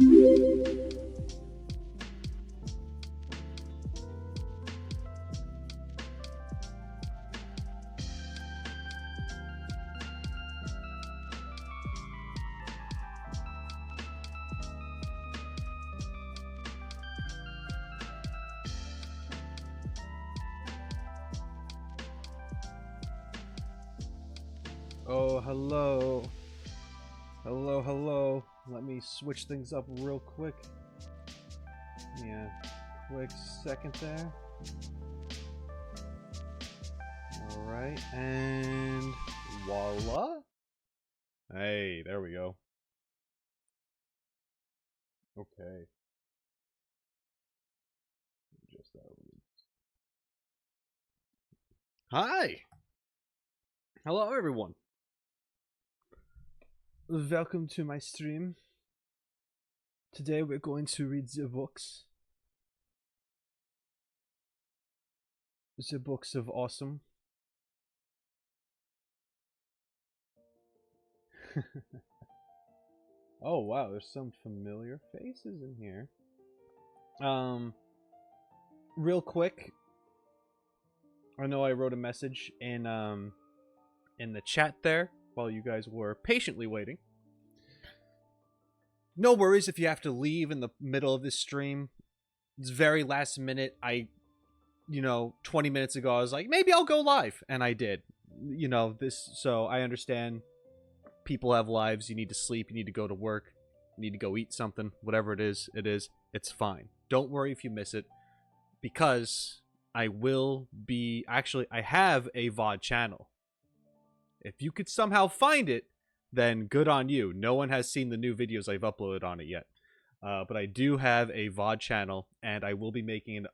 Oh, hello. Hello, hello. Let me switch things up real quick. Yeah, quick second there. Alright, and voila. Hey, there we go. Okay. Just that. Hi! Hello, everyone. Welcome to my stream. Today we're going to read the books. The books of awesome. Oh wow, there's some familiar faces in here. Real quick, I know I wrote a message in the chat there while you guys were patiently waiting. No worries if you have to leave in the middle of this stream. It's very last minute. 20 minutes ago, I was like, maybe I'll go live. And I did. So I understand people have lives. You need to sleep. You need to go to work. You need to go eat something. Whatever it is. It's fine. Don't worry if you miss it. Because I will be... Actually, I have a VOD channel. If you could somehow find it, then good on you. No one has seen the new videos I've uploaded on it yet. But I do have a VOD channel, and I will be making an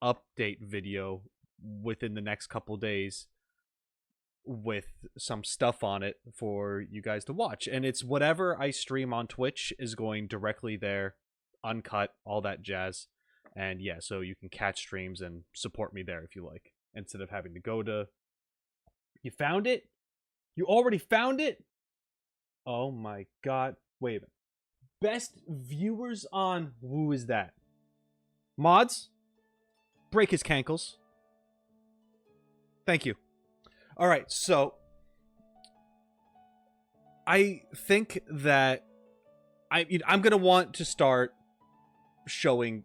update video within the next couple days with some stuff on it for you guys to watch. And it's whatever I stream on Twitch is going directly there, uncut, all that jazz. And yeah, so you can catch streams and support me there if you like, instead of having to go to... You found it? You already found it? Oh my god. Wait a minute. Best viewers on... Who is that? Mods? Break his cankles. Thank you. Alright, so... I think that... I'm gonna want to start showing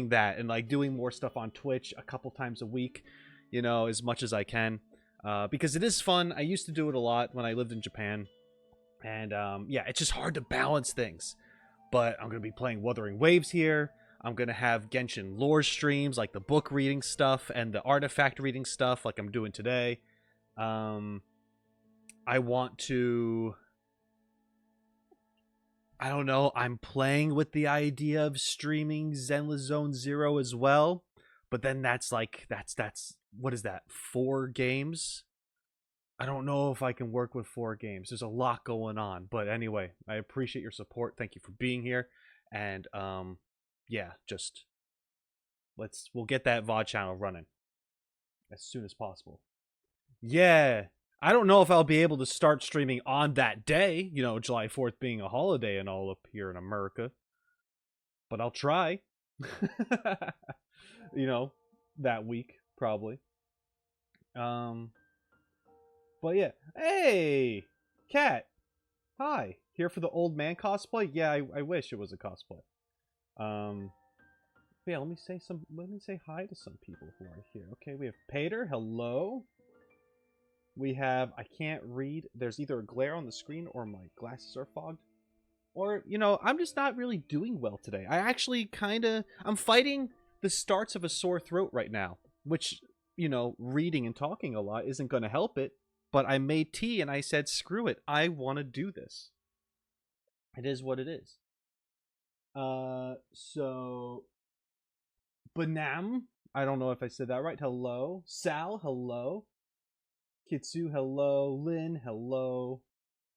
that and like doing more stuff on Twitch a couple times a week, as much as I can. Because it is fun. I used to do it a lot when I lived in Japan. And, yeah, it's just hard to balance things. But I'm going to be playing Wuthering Waves here. I'm going to have Genshin lore streams, like the book reading stuff and the artifact reading stuff like I'm doing today. I want to... I don't know. I'm playing with the idea of streaming Zenless Zone Zero as well. But then that's like... That's what is that? 4 games? I don't know if I can work with 4 games. There's a lot going on. But anyway, I appreciate your support. Thank you for being here. And, yeah, just... We'll get that VOD channel running as soon as possible. Yeah. I don't know if I'll be able to start streaming on that day. July 4th being a holiday and all up here in America. But I'll try. That week, probably. But yeah. Hey! Cat! Hi! Here for the old man cosplay? Yeah, I wish it was a cosplay. Yeah, let me say hi to some people who are here. Okay, we have Pater, hello. We have, I can't read. There's either a glare on the screen or my glasses are fogged. Or, I'm just not really doing well today. I actually I'm fighting the starts of a sore throat right now. Which, reading and talking a lot isn't going to help it. But I made tea and I said, screw it. I want to do this. It is what it is. So... Banam, I don't know if I said that right. Hello. Sal, hello. Kitsu, hello. Lynn, hello.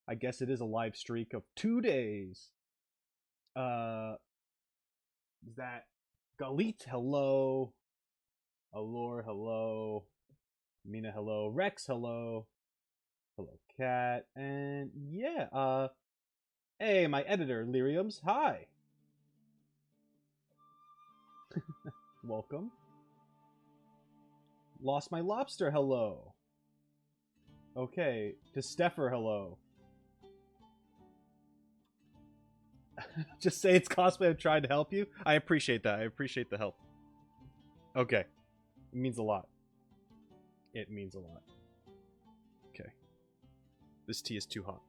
I guess it is a live streak of 2 days. Is that Galit, hello. Allure, hello. Mina, hello. Rex, hello. Hello, Cat. And yeah, hey, my editor, Lyriums, hi. Welcome. Lost my lobster, hello. Okay, to Steffer, hello. Just say it's cosplay, I'm trying to help you. I appreciate that. I appreciate the help. Okay. It means a lot. It means a lot. Okay. This tea is too hot.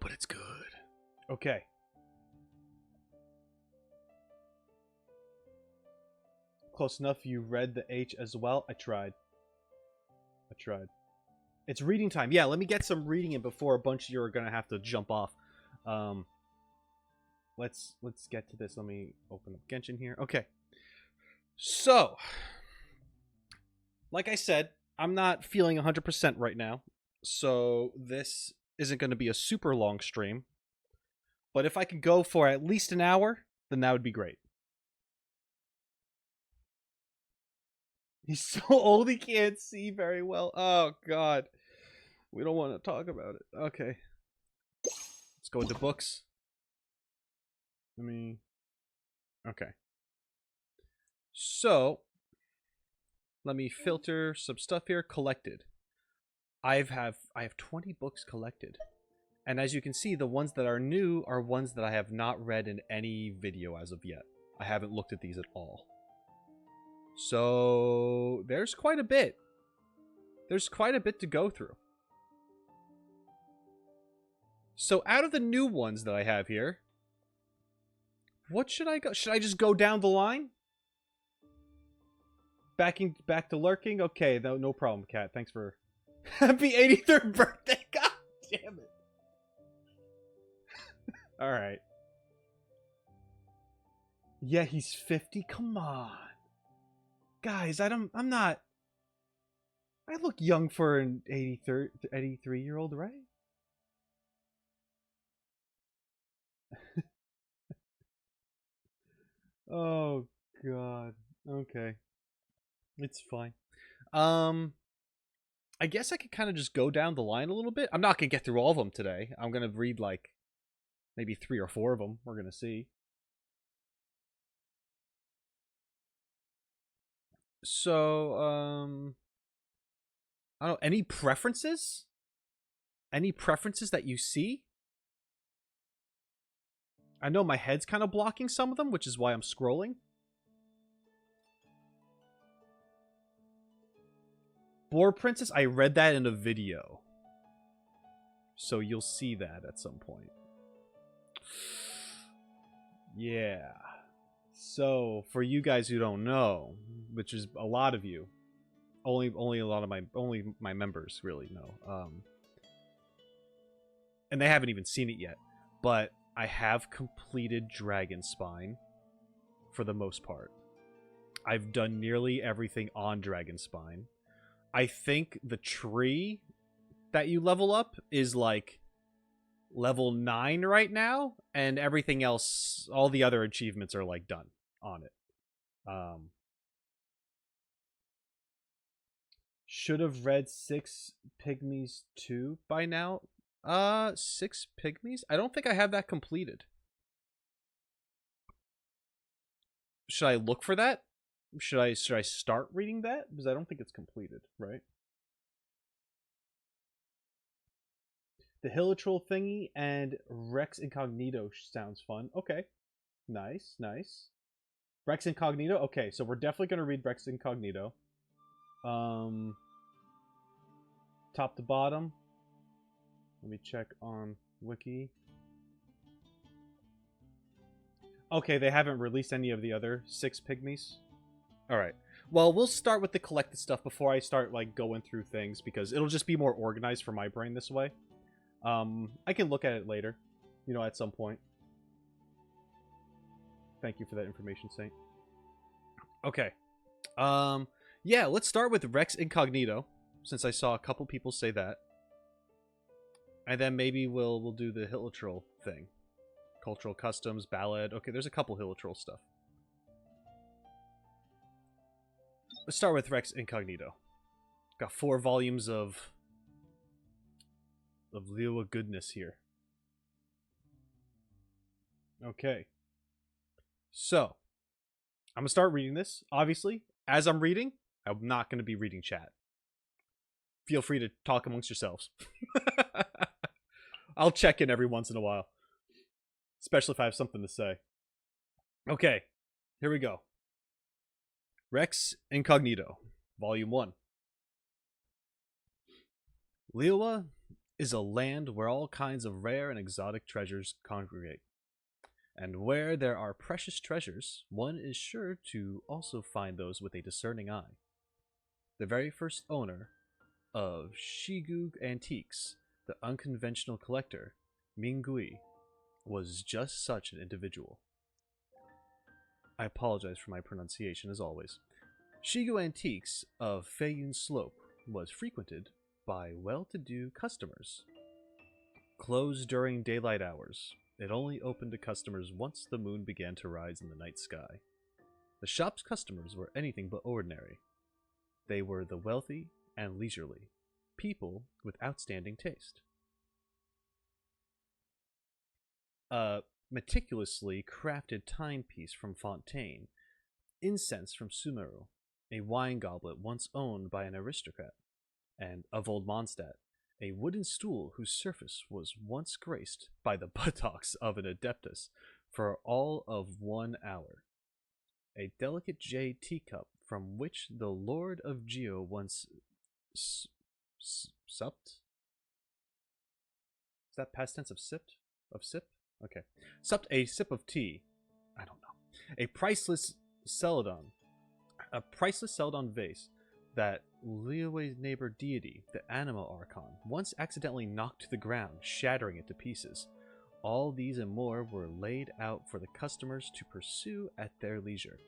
But it's good. Okay. Close enough. You read the H as well. I tried. It's reading time. Yeah, let me get some reading in before a bunch of you are gonna have to jump off. Let's get to this. Let me open up Genshin here. Okay. So, like I said, I'm not feeling 100% right now. So this isn't going to be a super long stream. But if I could go for at least an hour, then that would be great. He's so old he can't see very well. Oh, God. We don't want to talk about it. Okay. Let's go into books. Okay. So, let me filter some stuff here. Collected. I have 20 books collected. And as you can see, the ones that are new are ones that I have not read in any video as of yet. I haven't looked at these at all. So, there's quite a bit. There's quite a bit to go through. So, out of the new ones that I have here, what should I go? Should I just go down the line? Back to lurking? Okay, no problem, Cat. Thanks for... Happy 83rd birthday! God damn it. Alright. Yeah, he's 50? Come on. Guys, I'm not... I look young for an 83-year-old, right? Oh, God. Okay. It's fine. I guess I could kind of just go down the line a little bit. I'm not going to get through all of them today. I'm going to read, like, maybe 3 or 4 of them. We're going to see. So, I don't know. Any preferences? Any preferences that you see? I know my head's kind of blocking some of them, which is why I'm scrolling. Boar Princess, I read that in a video. So you'll see that at some point. Yeah. So, for you guys who don't know, which is a lot of you, only a lot of my members really know. And they haven't even seen it yet. But I have completed Dragonspine for the most part. I've done nearly everything on Dragonspine. I think the tree that you level up is like level 9 right now, and everything else, all the other achievements are like done on it. Should have read 6 Pygmies 2 by now. 6 Pygmies? I don't think I have that completed. Should I look for that? Should I start reading that? Because I don't think it's completed, right? The Hilichurl thingy and Rex Incognito sounds fun. Okay. Nice, nice. Rex Incognito? Okay, so we're definitely going to read Rex Incognito. Top to bottom. Let me check on Wiki. Okay, they haven't released any of the other 6 Pygmies. Alright. Well, we'll start with the collected stuff before I start, like, going through things, because it'll just be more organized for my brain this way. I can look at it later, you know, at some point. Thank you for that information, Saint. Okay. Yeah, let's start with Rex Incognito, since I saw a couple people say that. And then maybe we'll do the Hilichurl thing. Cultural Customs, Ballad. Okay, there's a couple Hilichurl stuff. Let's start with Rex Incognito. Got 4 volumes of Lua goodness here. Okay. So, I'm going to start reading this. Obviously, as I'm reading, I'm not going to be reading chat. Feel free to talk amongst yourselves. I'll check in every once in a while, especially if I have something to say. Okay, here we go. Rex Incognito, Volume 1. Liyue is a land where all kinds of rare and exotic treasures congregate. And where there are precious treasures, one is sure to also find those with a discerning eye. The very first owner of Shigu Antiques, the unconventional collector, Mingui, was just such an individual. I apologize for my pronunciation as always. Shigu Antiques of Feiyun Slope was frequented by well-to-do customers. Closed during daylight hours, it only opened to customers once the moon began to rise in the night sky. The shop's customers were anything but ordinary. They were the wealthy and leisurely, people with outstanding taste. A meticulously crafted timepiece from Fontaine, incense from Sumeru, a wine goblet once owned by an aristocrat, and of old Mondstadt, a wooden stool whose surface was once graced by the buttocks of an adeptus for all of 1 hour. A delicate jade teacup from which the Lord of Geo once supped? Is that past tense of sipped? Of sip? Okay. Supped a sip of tea. I don't know. A priceless celadon vase that Liyue's neighbor deity, the Anima Archon, once accidentally knocked to the ground, shattering it to pieces. All these and more were laid out for the customers to pursue at their leisure,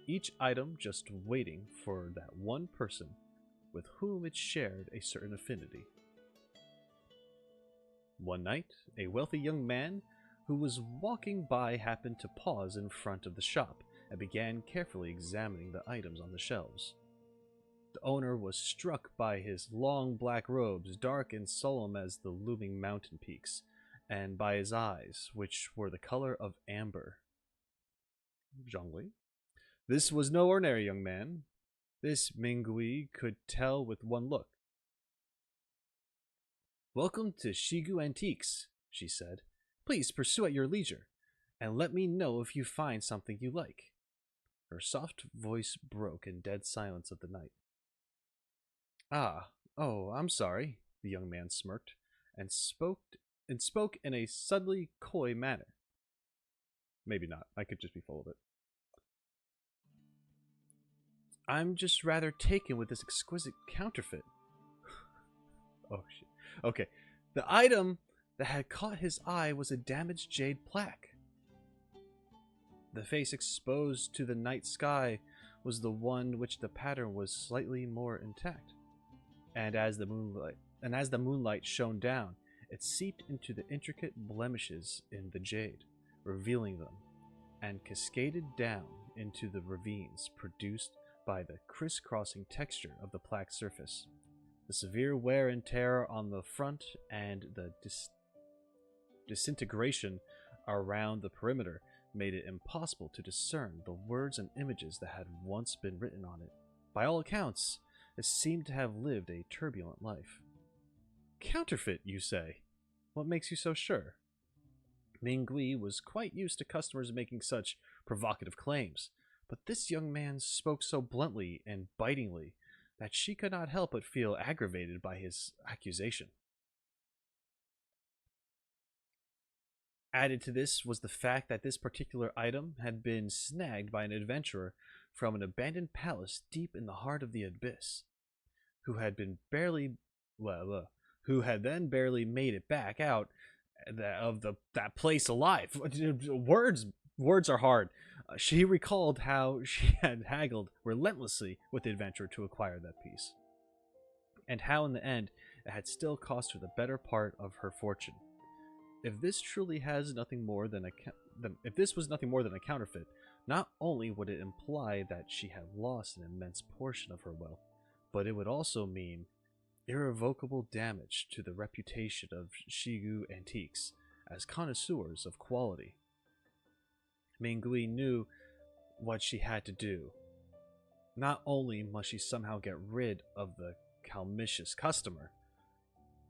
each item just waiting for that one person with whom it shared a certain affinity. One night, a wealthy young man who was walking by happened to pause in front of the shop and began carefully examining the items on the shelves. The owner was struck by his long black robes, dark and solemn as the looming mountain peaks, and by his eyes, which were the color of amber. Zhongli. This was no ordinary young man. This Mingui could tell with one look. "Welcome to Shigu Antiques," she said. "Please pursue at your leisure, and let me know if you find something you like." Her soft voice broke in dead silence of the night. I'm sorry," the young man smirked, and spoke in a subtly coy manner. Maybe not. I could just be full of it. "I'm just rather taken with this exquisite counterfeit." Oh, shit. Okay. The item that had caught his eye was a damaged jade plaque. The face exposed to the night sky was the one which the pattern was slightly more intact. And as the moonlight shone down, it seeped into the intricate blemishes in the jade, revealing them, and cascaded down into the ravines produced by the crisscrossing texture of the plaque surface. The severe wear and tear on the front and the disintegration around the perimeter made it impossible to discern the words and images that had once been written on it. By all accounts, it seemed to have lived a turbulent life. "Counterfeit, you say? What makes you so sure?" Mingui was quite used to customers making such provocative claims, but this young man spoke so bluntly and bitingly that she could not help but feel aggravated by his accusation. Added to this was the fact that this particular item had been snagged by an adventurer from an abandoned palace deep in the heart of the abyss, who had then barely made it back out of that place alive. Words are hard. She recalled how she had haggled relentlessly with the adventurer to acquire that piece, and how in the end it had still cost her the better part of her fortune. If this truly has nothing more than if this was nothing more than a counterfeit, not only would it imply that she had lost an immense portion of her wealth, but it would also mean irrevocable damage to the reputation of Shigu Antiques as connoisseurs of quality. Mingui knew what she had to do. Not only must she somehow get rid of the calmicious customer,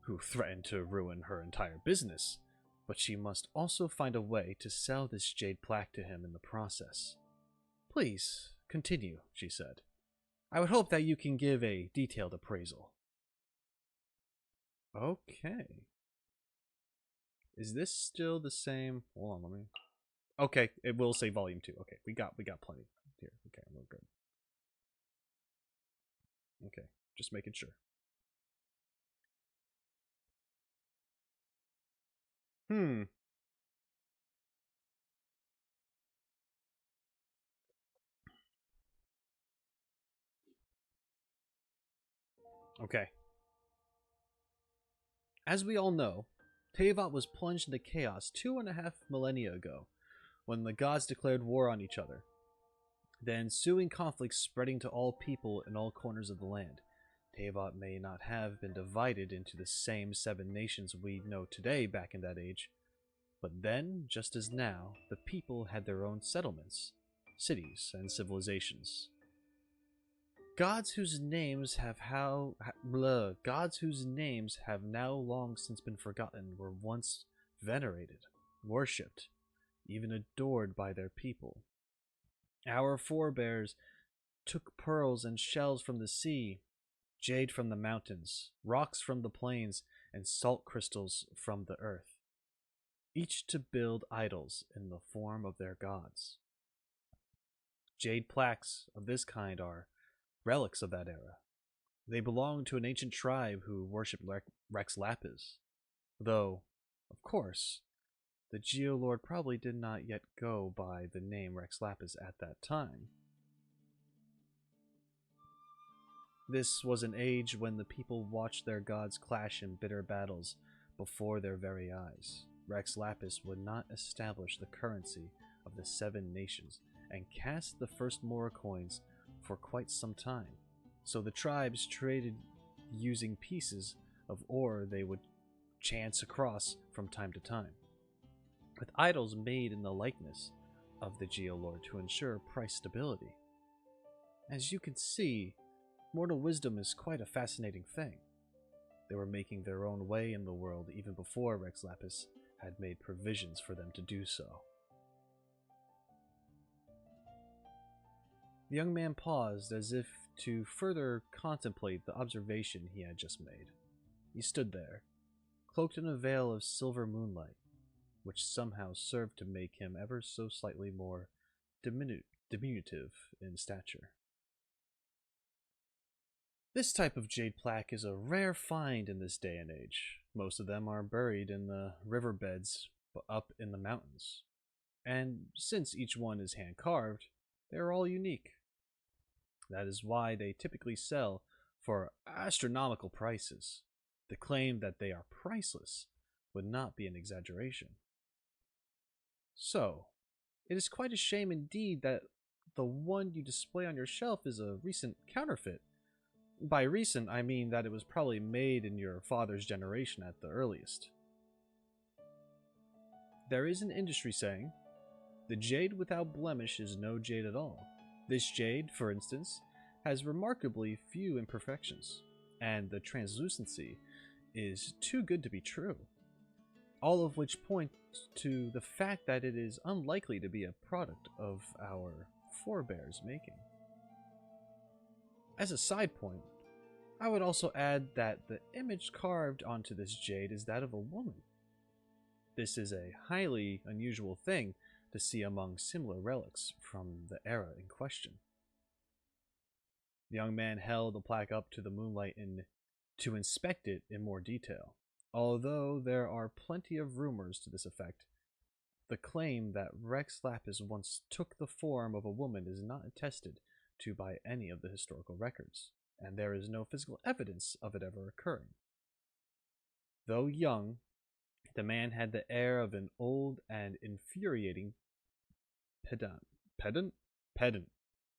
who threatened to ruin her entire business, but she must also find a way to sell this jade plaque to him in the process. Please, continue, she said. I would hope that you can give a detailed appraisal. Okay. Is this still the same? Hold on, let me... Okay, it will say volume 2. Okay, we got plenty here. Okay, we're good. Okay, just making sure. Okay. As we all know, Teyvat was plunged into chaos 2.5 millennia ago, when the gods declared war on each other. The ensuing conflict spreading to all people in all corners of the land. Teyvat may not have been divided into the same 7 nations we know today back in that age, but then, just as now, the people had their own settlements, cities, and civilizations. Gods whose names have now long since been forgotten were once venerated, worshipped, even adored by their people. Our forebears took pearls and shells from the sea, jade from the mountains, rocks from the plains, and salt crystals from the earth, each to build idols in the form of their gods. Jade plaques of this kind are relics of that era. They belong to an ancient tribe who worshipped Rex Lapis, though, of course, the Geolord probably did not yet go by the name Rex Lapis at that time. This was an age when the people watched their gods clash in bitter battles before their very eyes. Rex Lapis would not establish the currency of the 7 nations and cast the first Mora coins for quite some time, so the tribes traded using pieces of ore they would chance across from time to time, with idols made in the likeness of the Geolord to ensure price stability. As you can see, mortal wisdom is quite a fascinating thing. They were making their own way in the world even before Rex Lapis had made provisions for them to do so. The young man paused as if to further contemplate the observation he had just made. He stood there, cloaked in a veil of silver moonlight, which somehow served to make him ever so slightly more diminutive in stature. This type of jade plaque is a rare find in this day and age. Most of them are buried in the riverbeds up in the mountains. And since each one is hand-carved, they are all unique. That is why they typically sell for astronomical prices. The claim that they are priceless would not be an exaggeration. So, it is quite a shame indeed that the one you display on your shelf is a recent counterfeit. By recent, I mean that it was probably made in your father's generation at the earliest. There is an industry saying, the jade without blemish is no jade at all. This jade, for instance, has remarkably few imperfections, and the translucency is too good to be true. All of which point to the fact that it is unlikely to be a product of our forebears' making. As a side point, I would also add that the image carved onto this jade is that of a woman. This is a highly unusual thing to see among similar relics from the era in question. The young man held the plaque up to the moonlight to inspect it in more detail. Although there are plenty of rumors to this effect, the claim that Rex Lapis once took the form of a woman is not attested to by any of the historical records, and there is no physical evidence of it ever occurring. Though young, the man had the air of an old and infuriating pedant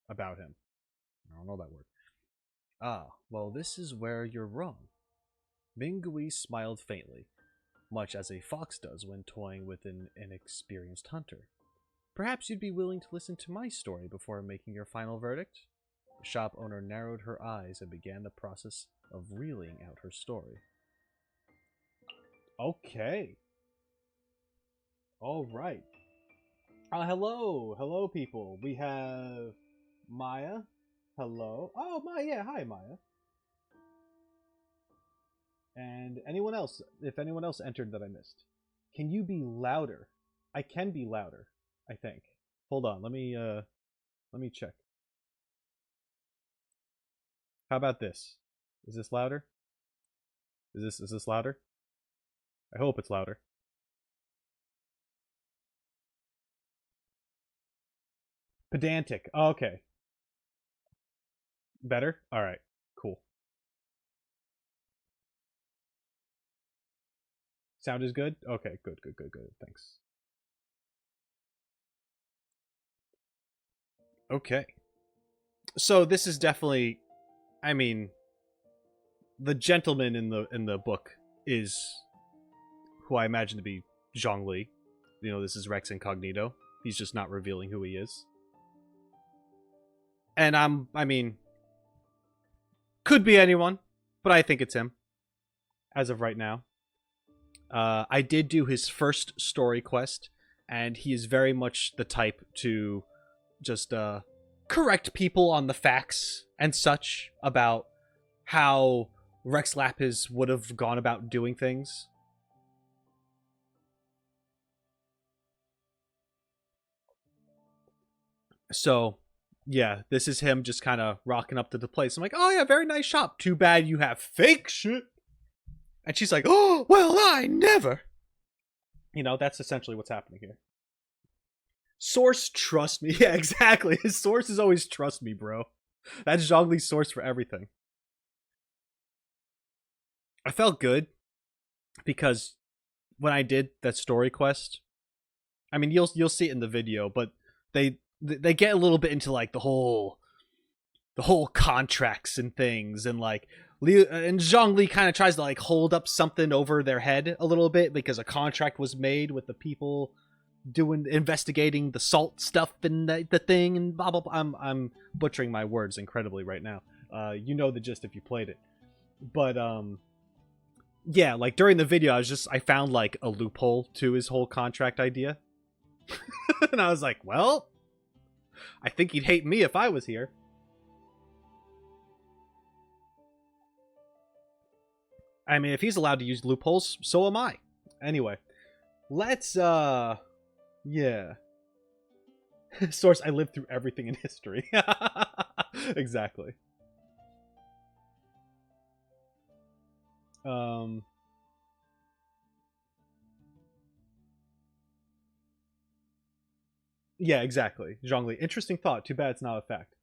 about him. I don't know that word. Ah, well, this is where you're wrong. Mingui smiled faintly, much as a fox does when toying with an inexperienced hunter. Perhaps you'd be willing to listen to my story before making your final verdict? The shop owner narrowed her eyes and began the process of reeling out her story. Okay. All right. Hello. Hello, people. We have Maya. Hello. Oh, Maya. Yeah, hi, Maya. And anyone else, if anyone else entered that I missed. Can you be louder? I can be louder, I think. Hold on, let me check. How about this? Is this louder? Is this louder? I hope it's louder. Pedantic. Oh, okay. Better? Alright. Cool. Sound is good? Okay, good. Thanks. Okay. So this is definitely, I mean, the gentleman in the book is who I imagine to be Zhongli. You know, this is Rex Incognito. He's just not revealing who he is. And I mean, could be anyone, but I think it's him as of right now. I did do his first story quest, and he is very much the type to just correct people on the facts and such about how Rex Lapis would have gone about doing things. So, yeah, this is him just kind of rocking up to the place. I'm like, oh yeah, very nice shop. Too bad you have fake shit. And she's like, oh, well, I never. You know, that's essentially what's happening here. Source, trust me. Yeah, exactly. His source is always trust me, bro. That's Zhongli's source for everything. I felt good because when I did that story quest, I mean, you'll see it in the video, but they get a little bit into like the whole contracts and things, and like and Zhongli kind of tries to like hold up something over their head a little bit because a contract was made with the people investigating the salt stuff and the thing and blah blah blah. I'm butchering my words incredibly right now. You know the gist if you played it, but yeah, like during the video, I found like a loophole to his whole contract idea, and I was like, well, I think he'd hate me if I was here. I mean, if he's allowed to use loopholes, so am I. Anyway, let's yeah. Source, I lived through everything in history. Exactly. Yeah, exactly. Zhongli. Interesting thought. Too bad it's not a fact.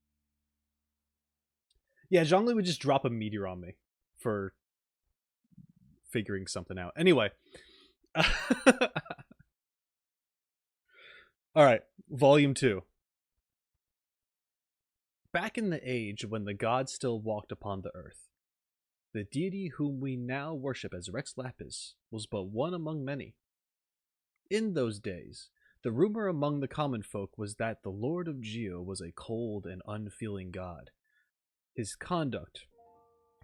Yeah, Zhongli would just drop a meteor on me for figuring something out. Anyway. Alright, Volume 2. Back in the age when the gods still walked upon the earth, the deity whom we now worship as Rex Lapis was but one among many. In those days, the rumor among the common folk was that the Lord of Geo was a cold and unfeeling god. His conduct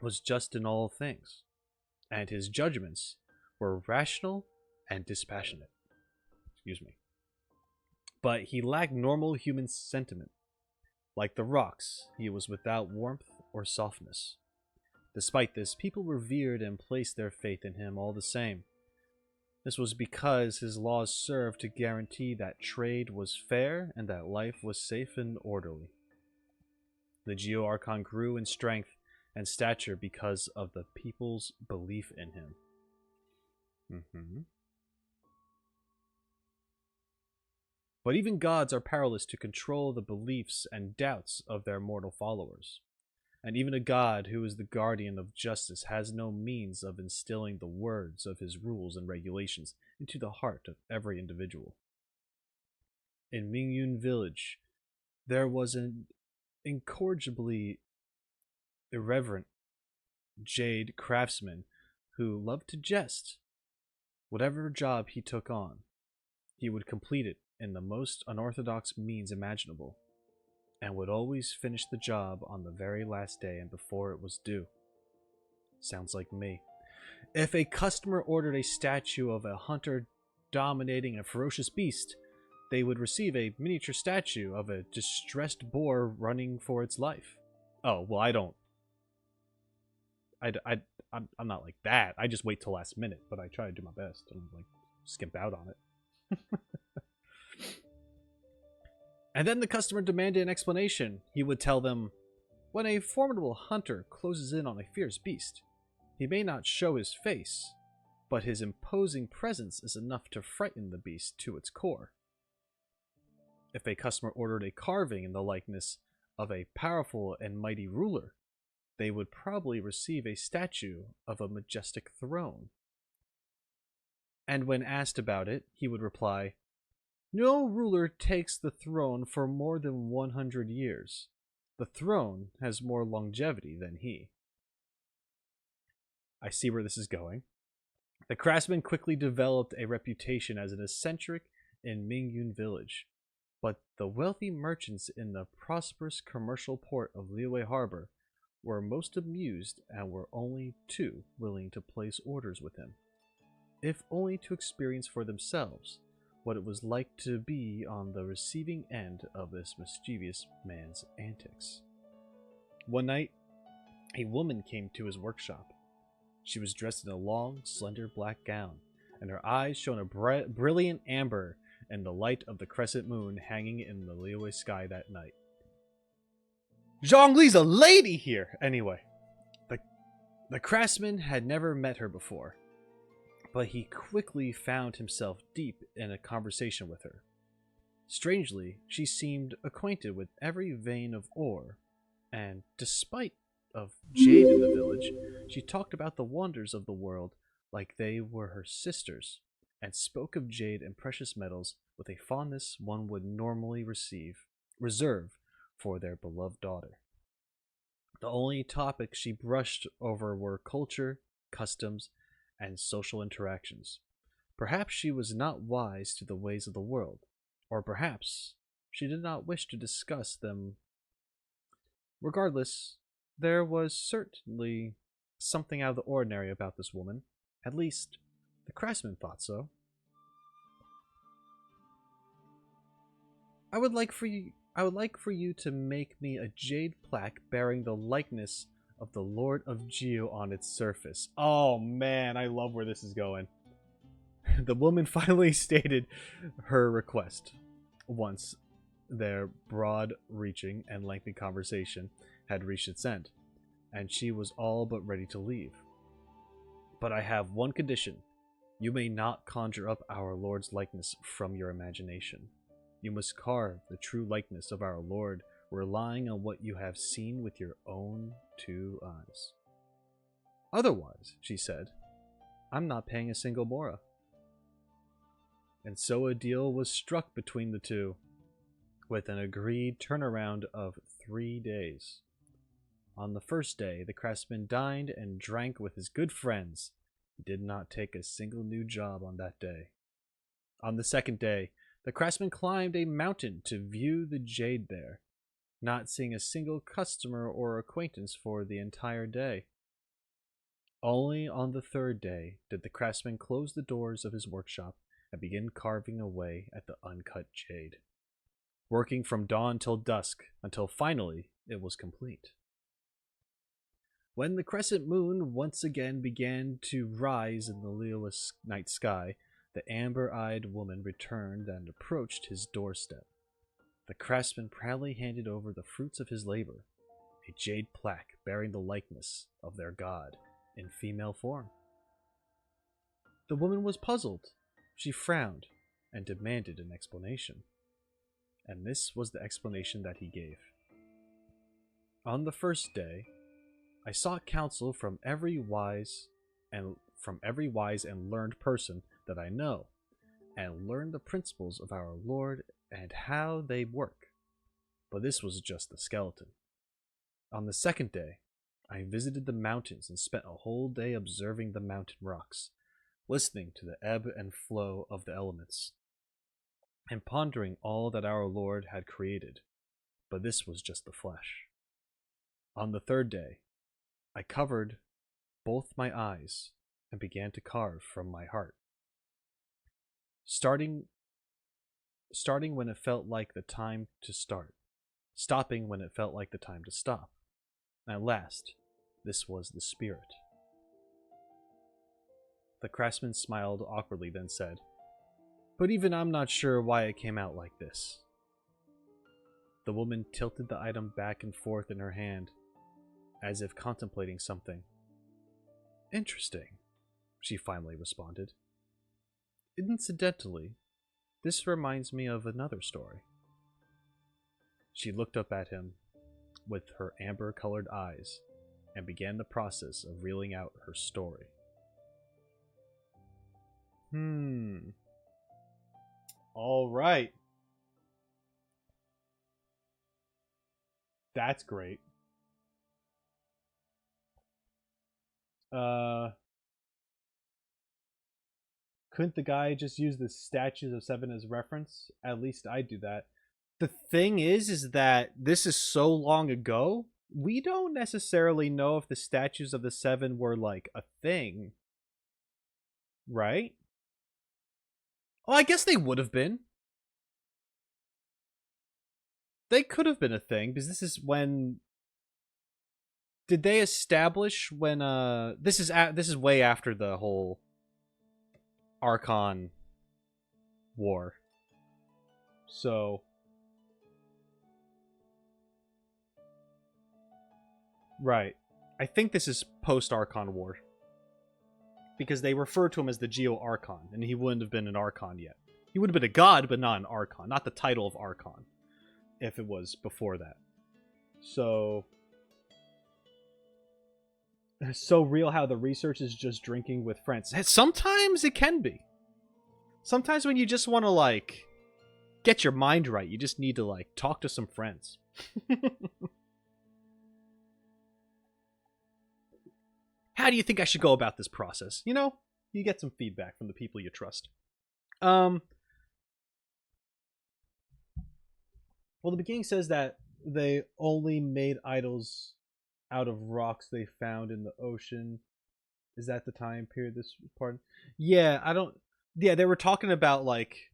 was just in all things, and his judgments were rational and dispassionate. Excuse me. But he lacked normal human sentiment. Like the rocks, he was without warmth or softness. Despite this, people revered and placed their faith in him all the same. This was because his laws served to guarantee that trade was fair and that life was safe and orderly. The Geo Archon grew in strength and stature because of the people's belief in him. But even gods are powerless to control the beliefs and doubts of their mortal followers. And even a god who is the guardian of justice has no means of instilling the words of his rules and regulations into the heart of every individual. In Mingyun village, there was an incorrigibly irreverent jade craftsman who loved to jest. Whatever job he took on, he would complete it in the most unorthodox means imaginable, and would always finish the job on the very last day and before it was due. Sounds like me. If a customer ordered a statue of a hunter dominating a ferocious beast, they would receive a miniature statue of a distressed boar running for its life. Oh, well, I'm not like that. I just wait till last minute, but I try to do my best and like skimp out on it. And then the customer demanded an explanation. He would tell them, when a formidable hunter closes in on a fierce beast, he may not show his face, but his imposing presence is enough to frighten the beast to its core. If a customer ordered a carving in the likeness of a powerful and mighty ruler, they would probably receive a statue of a majestic throne. And when asked about it, he would reply, no ruler takes the throne for more than 100 years. The throne has more longevity than he. I see where this is going. The craftsman quickly developed a reputation as an eccentric in Mingyun village, but the wealthy merchants in the prosperous commercial port of Liyue Harbor were most amused and were only too willing to place orders with him, if only to experience for themselves what it was like to be on the receiving end of this mischievous man's antics. One night, a woman came to his workshop. She was dressed in a long, slender black gown, and her eyes shone a brilliant amber in the light of the crescent moon hanging in the Liyue sky that night. Zhongli's a lady here! Anyway, the craftsman had never met her before, but he quickly found himself deep in a conversation with her. Strangely, she seemed acquainted with every vein of ore, and despite of jade in the village, she talked about the wonders of the world like they were her sisters, and spoke of jade and precious metals with a fondness one would normally reserve for their beloved daughter. The only topics she brushed over were culture, customs, and social interactions. Perhaps she was not wise to the ways of the world, or perhaps she did not wish to discuss them. Regardless, there was certainly something out of the ordinary about this woman. At least, the craftsman thought so. I would like for you to make me a jade plaque bearing the likeness of the Lord of Geo on its surface. Oh man, I love where this is going. The woman finally stated her request once their broad-reaching and lengthy conversation had reached its end, and she was all but ready to leave. But I have one condition. You may not conjure up our Lord's likeness from your imagination. You must carve the true likeness of our Lord, relying on what you have seen with your own two eyes. Otherwise, she said, I'm not paying a single mora. And so a deal was struck between the two, with an agreed turnaround of 3 days. On the first day, the craftsman dined and drank with his good friends. He did not take a single new job on that day. On the second day, the craftsman climbed a mountain to view the jade there, not seeing a single customer or acquaintance for the entire day. Only on the third day did the craftsman close the doors of his workshop and begin carving away at the uncut jade, working from dawn till dusk until finally it was complete. When the crescent moon once again began to rise in the Liyue night sky, the amber-eyed woman returned and approached his doorstep. The craftsman proudly handed over the fruits of his labor, a jade plaque bearing the likeness of their god in female form. The woman was puzzled. She frowned and demanded an explanation. And this was the explanation that he gave. On the first day, I sought counsel from every wise and learned person that I know, and learned the principles of our Lord and how they work. But this was just the skeleton. On the second day, I visited the mountains and spent a whole day observing the mountain rocks, listening to the ebb and flow of the elements. and pondering all that our Lord had created, but this was just the flesh. On the third day, I covered both my eyes and began to carve from my heart, starting when it felt like the time to start, stopping when it felt like the time to stop. At last, this was the spirit. The craftsman smiled awkwardly, then said, "But even I'm not sure why it came out like this." The woman tilted the item back and forth in her hand, as if contemplating something. "Interesting," she finally responded. "Incidentally, this reminds me of another story." She looked up at him with her amber-colored eyes and began the process of reeling out her story. All right. That's great. Couldn't the guy just use the statues of seven as reference? At least I do that. The thing is that this is so long ago, we don't necessarily know if the statues of the seven were like a thing. Right? Oh, I guess they would have been. They could have been a thing, because this is when... Did they establish when this is way after the whole Archon war. So right. I think this is post Archon war. Because they refer to him as the Geo Archon, and he wouldn't have been an Archon yet. He would have been a god, but not an Archon. Not the title of Archon, if it was before that. So it's so real how the research is just drinking with friends. Sometimes it can be. Sometimes when you just want to, like, get your mind right, you just need to, like, talk to some friends. How do you think I should go about this process? You know, you get some feedback from the people you trust. Well, the beginning says that they only made idols out of rocks they found in the ocean. Is that the time period this part? Yeah, I don't... Yeah, they were talking about, like,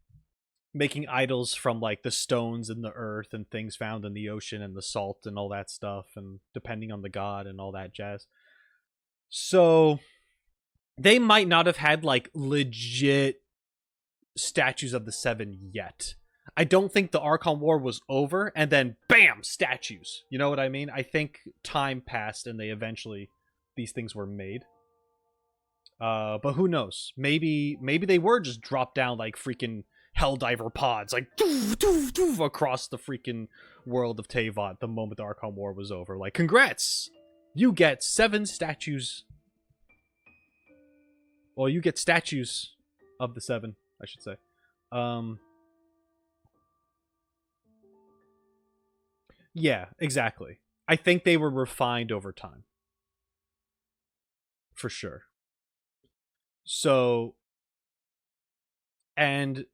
making idols from, like, the stones in the earth and things found in the ocean and the salt and all that stuff, and depending on the god and all that jazz. So they might not have had, like, legit statues of the seven yet. I don't think the Archon War was over and then bam, statues. You know what I mean? I think time passed and they eventually, these things were made. But who knows? Maybe they were just dropped down like freaking Helldiver pods, like doof, doof, doof, across the freaking world of Teyvat the moment the Archon War was over. Like, congrats! You get 7 statues. Well, you get statues of the 7, I should say. Yeah, exactly. I think they were refined over time. For sure. So, and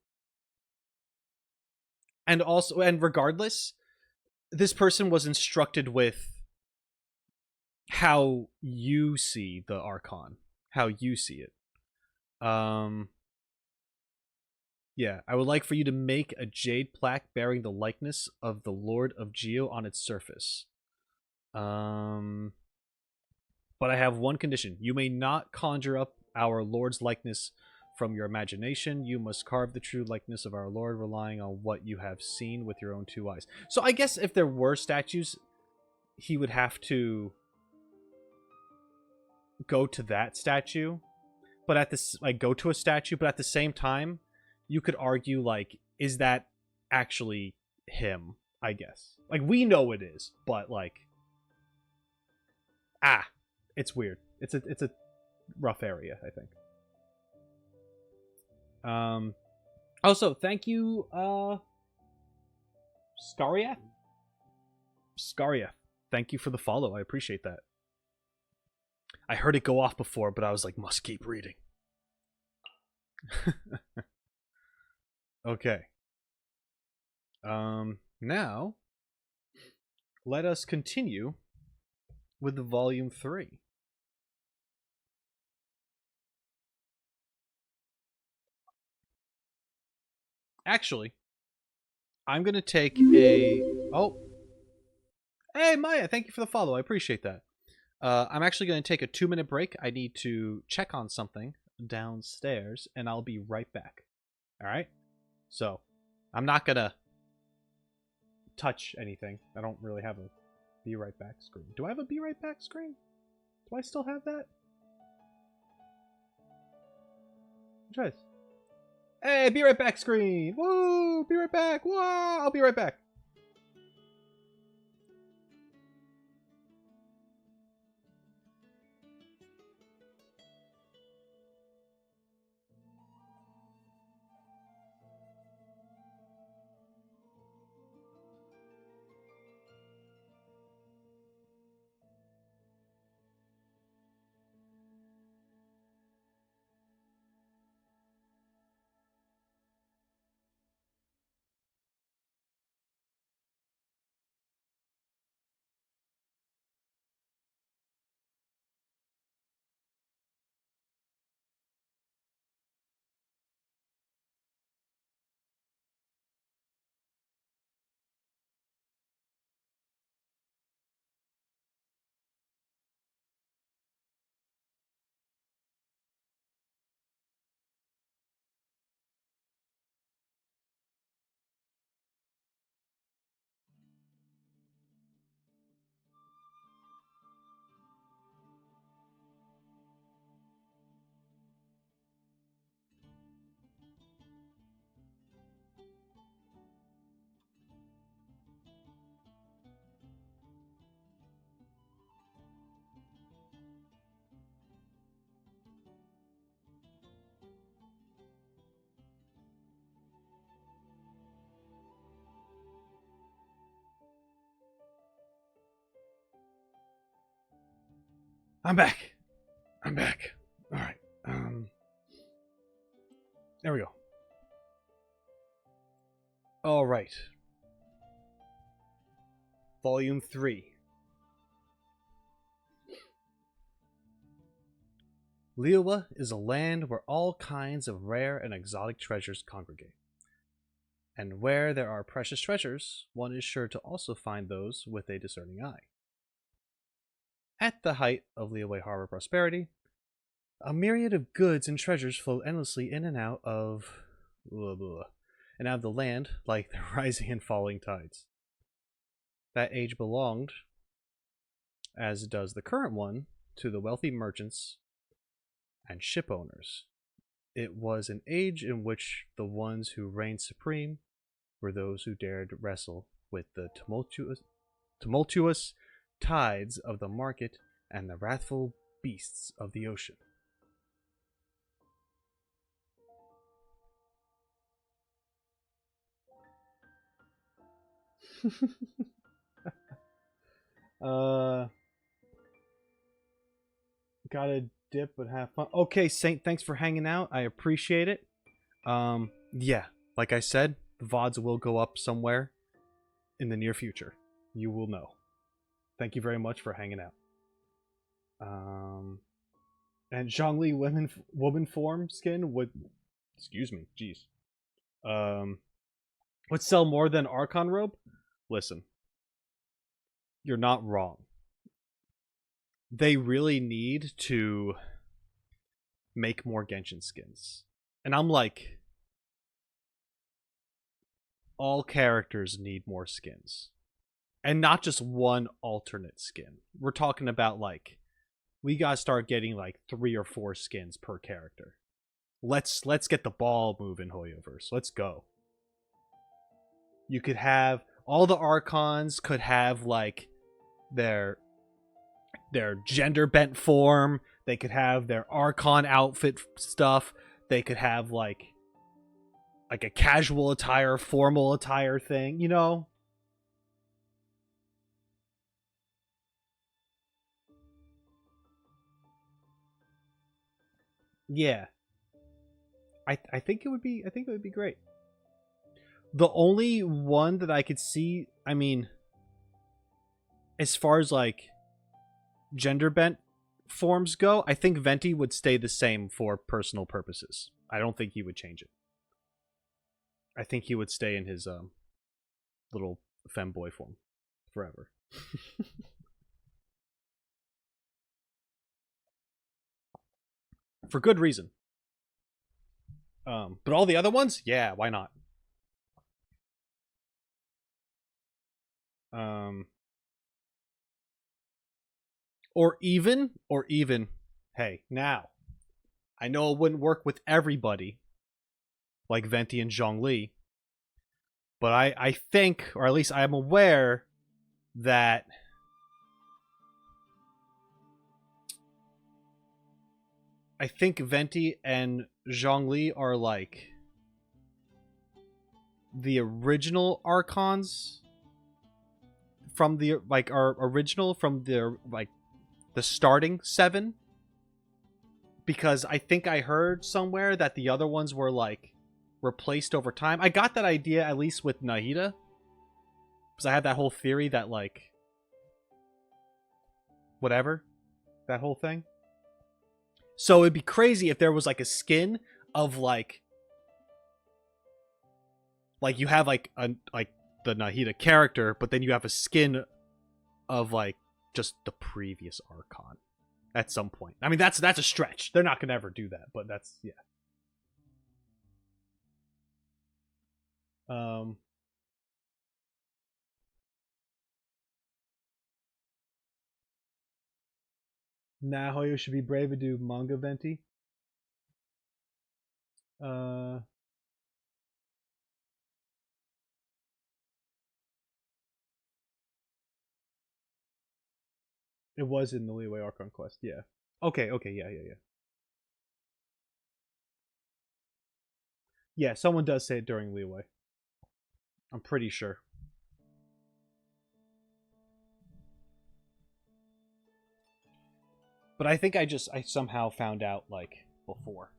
also, and regardless, this person was instructed with how you see the Archon, how you see it. Yeah, I would like for you to make a jade plaque bearing the likeness of the Lord of Geo on its surface. But I have one condition. You may not conjure up our Lord's likeness from your imagination. You must carve the true likeness of our Lord, relying on what you have seen with your own 2 eyes. So I guess if there were statues, he would have to go to that statue, but at this, like, go to a statue, but at the same time, you could argue, like, is that actually him? I guess, like, we know it is, but like, it's weird. It's a rough area, I think. Also, thank you, Scaria. Thank you for the follow. I appreciate that. I heard it go off before, but I was like, must keep reading. Okay. Now let us continue with the volume 3. Actually, I'm gonna take a hey Maya, thank you for the follow. I appreciate that. I'm actually going to take a 2-minute break. I need to check on something downstairs, and I'll be right back. All right? So, I'm not going to touch anything. I don't really have a be right back screen. Do I have a be right back screen? Do I still have that? Try this. Hey, be right back screen. Woo! Be right back. Whoa! I'll be right back. I'm back. I'm back. All right. There we go. All right. Volume 3. Liyue is a land where all kinds of rare and exotic treasures congregate. And where there are precious treasures, one is sure to also find those with a discerning eye. At the height of Liyue Harbor prosperity, a myriad of goods and treasures flow endlessly in and out of the land like the rising and falling tides. That age belonged, as does the current one, to the wealthy merchants and ship owners. It was an age in which the ones who reigned supreme were those who dared wrestle with the tumultuous tides of the market and the wrathful beasts of the ocean. Gotta dip but have fun. Okay, Saint, thanks for hanging out. I appreciate it. Yeah, like I said, the VODs will go up somewhere in the near future. You will know. Thank you very much for hanging out. And Zhongli woman form skin would, excuse me, jeez, would sell more than Archon robe. Listen, you're not wrong. They really need to make more Genshin skins, and I'm like, all characters need more skins, and not just one alternate skin. We're talking about like, we gotta start getting like 3 or 4 skins per character. Let's get the ball moving, Hoyoverse. Let's go. You could have all the Archons could have like their gender bent form. They could have their Archon outfit stuff. They could have like a casual attire, formal attire thing, you know? Yeah. I think it would be great. The only one that I could see, I mean, as far as like gender bent forms go, I think Venti would stay the same for personal purposes. I don't think he would change it. I think he would stay in his little femboy form forever. For good reason. But all the other ones, yeah, why not? Or even, hey, now, I know it wouldn't work with everybody, like Venti and Zhongli, but I think, or at least I am aware, that I think Venti and Zhongli are like the original Archons from the like are original from the like the starting 7, because I think I heard somewhere that the other ones were like replaced over time. I got that idea at least with Nahida, because I had that whole theory that like whatever, that whole thing. So it'd be crazy if there was like a skin of like you have like the Nahida character, but then you have a skin of like just the previous Archon at some point. I mean, that's a stretch. They're not gonna ever do that, but that's yeah. Nahoyo should be brave and do manga Venti. It was in the Leeway Archon Quest, yeah. Okay, yeah. Yeah, someone does say it during Leeway. I'm pretty sure. But I think I somehow found out like before.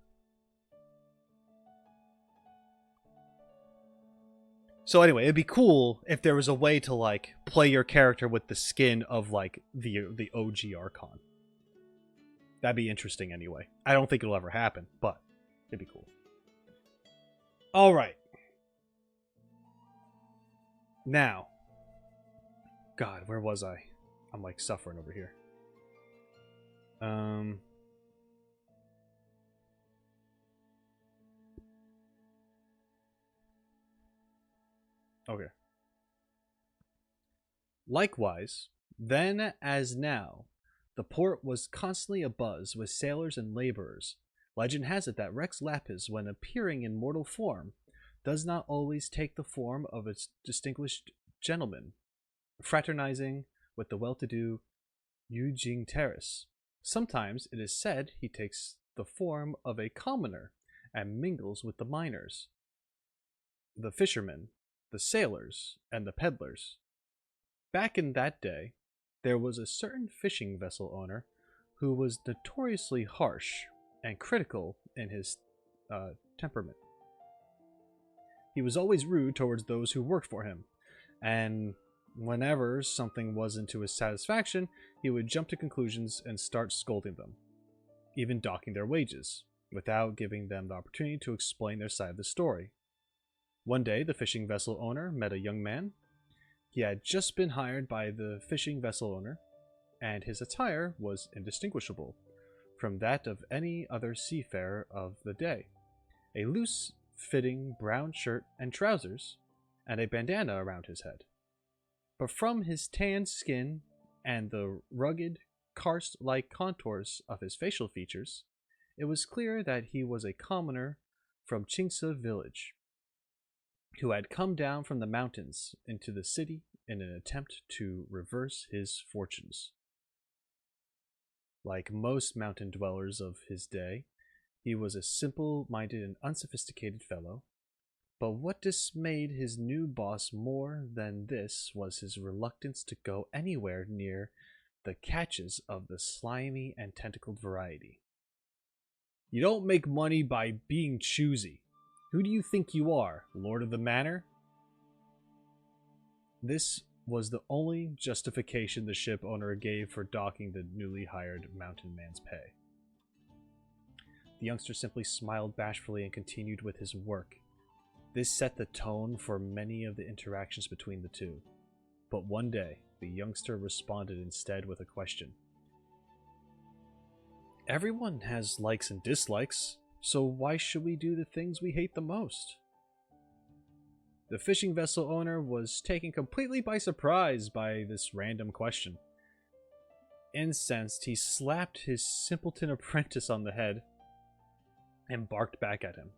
So anyway, it'd be cool if there was a way to like play your character with the skin of like the OG Archon. That'd be interesting anyway. I don't think it'll ever happen, but it'd be cool. All right. Now, God, where was I? I'm like suffering over here. Okay. Likewise, then as now, the port was constantly abuzz with sailors and laborers. Legend has it that Rex Lapis, when appearing in mortal form, does not always take the form of a distinguished gentleman, fraternizing with the well-to-do Yujing Terrace. Sometimes it is said he takes the form of a commoner and mingles with the miners, the fishermen, the sailors, and the peddlers. Back in that day, there was a certain fishing vessel owner who was notoriously harsh and critical in his temperament. He was always rude towards those who worked for him, and whenever something wasn't to his satisfaction, he would jump to conclusions and start scolding them, even docking their wages, without giving them the opportunity to explain their side of the story. One day, the fishing vessel owner met a young man. He had just been hired by the fishing vessel owner, and his attire was indistinguishable from that of any other seafarer of the day. A loose-fitting brown shirt and trousers, and a bandana around his head. But from his tanned skin and the rugged, karst-like contours of his facial features, it was clear that he was a commoner from Chingsa village, who had come down from the mountains into the city in an attempt to reverse his fortunes. Like most mountain dwellers of his day, he was a simple-minded and unsophisticated fellow, but what dismayed his new boss more than this was his reluctance to go anywhere near the catches of the slimy and tentacled variety. "You don't make money by being choosy. Who do you think you are, lord of the manor?" This was the only justification the ship owner gave for docking the newly hired mountain man's pay. The youngster simply smiled bashfully and continued with his work. This set the tone for many of the interactions between the two. But one day, the youngster responded instead with a question. Everyone has likes and dislikes, so why should we do the things we hate the most? The fishing vessel owner was taken completely by surprise by this random question. Incensed, he slapped his simpleton apprentice on the head and barked back at him.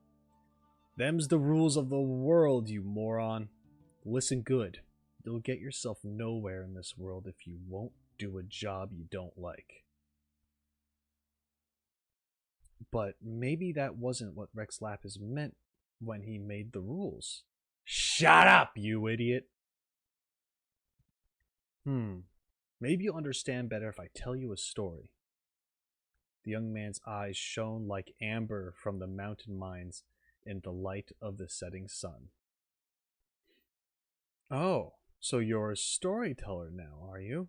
Them's the rules of the world, you moron. Listen good. You'll get yourself nowhere in this world if you won't do a job you don't like. But maybe that wasn't what Rex Lapis meant when he made the rules. Shut up, you idiot! Maybe you'll understand better if I tell you a story. The young man's eyes shone like amber from the mountain mines in the light of the setting sun. Oh, so you're a storyteller now, are you?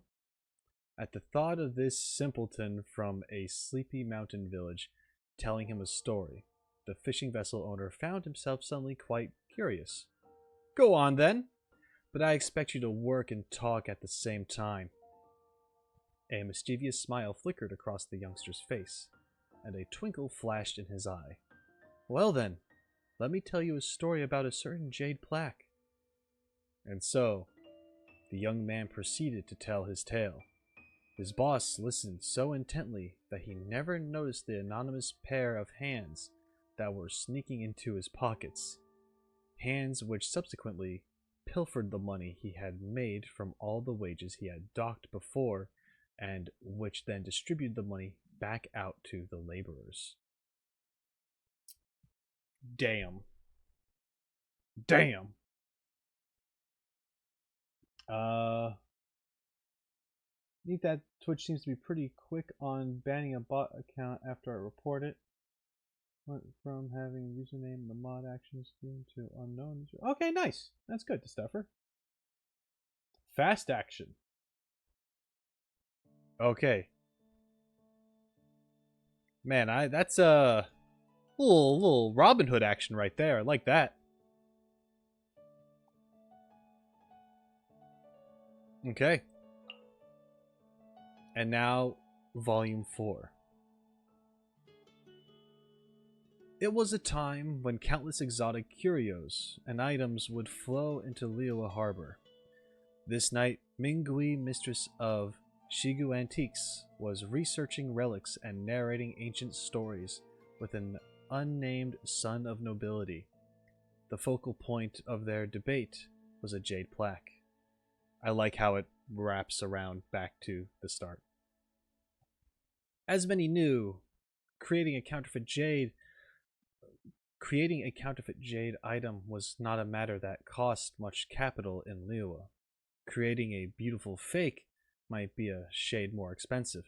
At the thought of this simpleton from a sleepy mountain village telling him a story, the fishing vessel owner found himself suddenly quite curious. Go on then, but I expect you to work and talk at the same time. A mischievous smile flickered across the youngster's face, and a twinkle flashed in his eye. Well then, let me tell you a story about a certain jade plaque. And so, the young man proceeded to tell his tale. His boss listened so intently that he never noticed the anonymous pair of hands that were sneaking into his pockets. Hands which subsequently pilfered the money he had made from all the wages he had docked before, and which then distributed the money back out to the laborers. Damn. Need that Twitch seems to be pretty quick on banning a bot account after I report it. Went from having username in the mod action screen to unknown. Okay, nice. That's good, Stuffer. Fast action. Okay. Man, that's a little Robin Hood action right there. I like that. Okay. And now, Volume 4. It was a time when countless exotic curios and items would flow into Liyue Harbor. This night, Mingui, mistress of Shigu Antiques, was researching relics and narrating ancient stories with an unnamed son of nobility. The focal point of their debate was a jade plaque. I like how it wraps around back to the start. As many knew, creating a counterfeit jade item was not a matter that cost much capital in Liyue. Creating a beautiful fake might be a shade more expensive,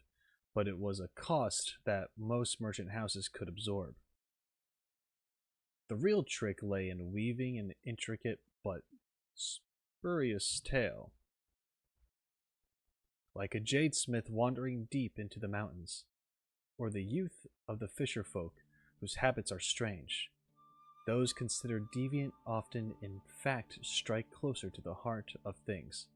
but it was a cost that most merchant houses could absorb. The real trick lay in weaving an intricate but spurious tale. Like a jadesmith wandering deep into the mountains, or the youth of the fisher folk whose habits are strange. Those considered deviant often in fact strike closer to the heart of things.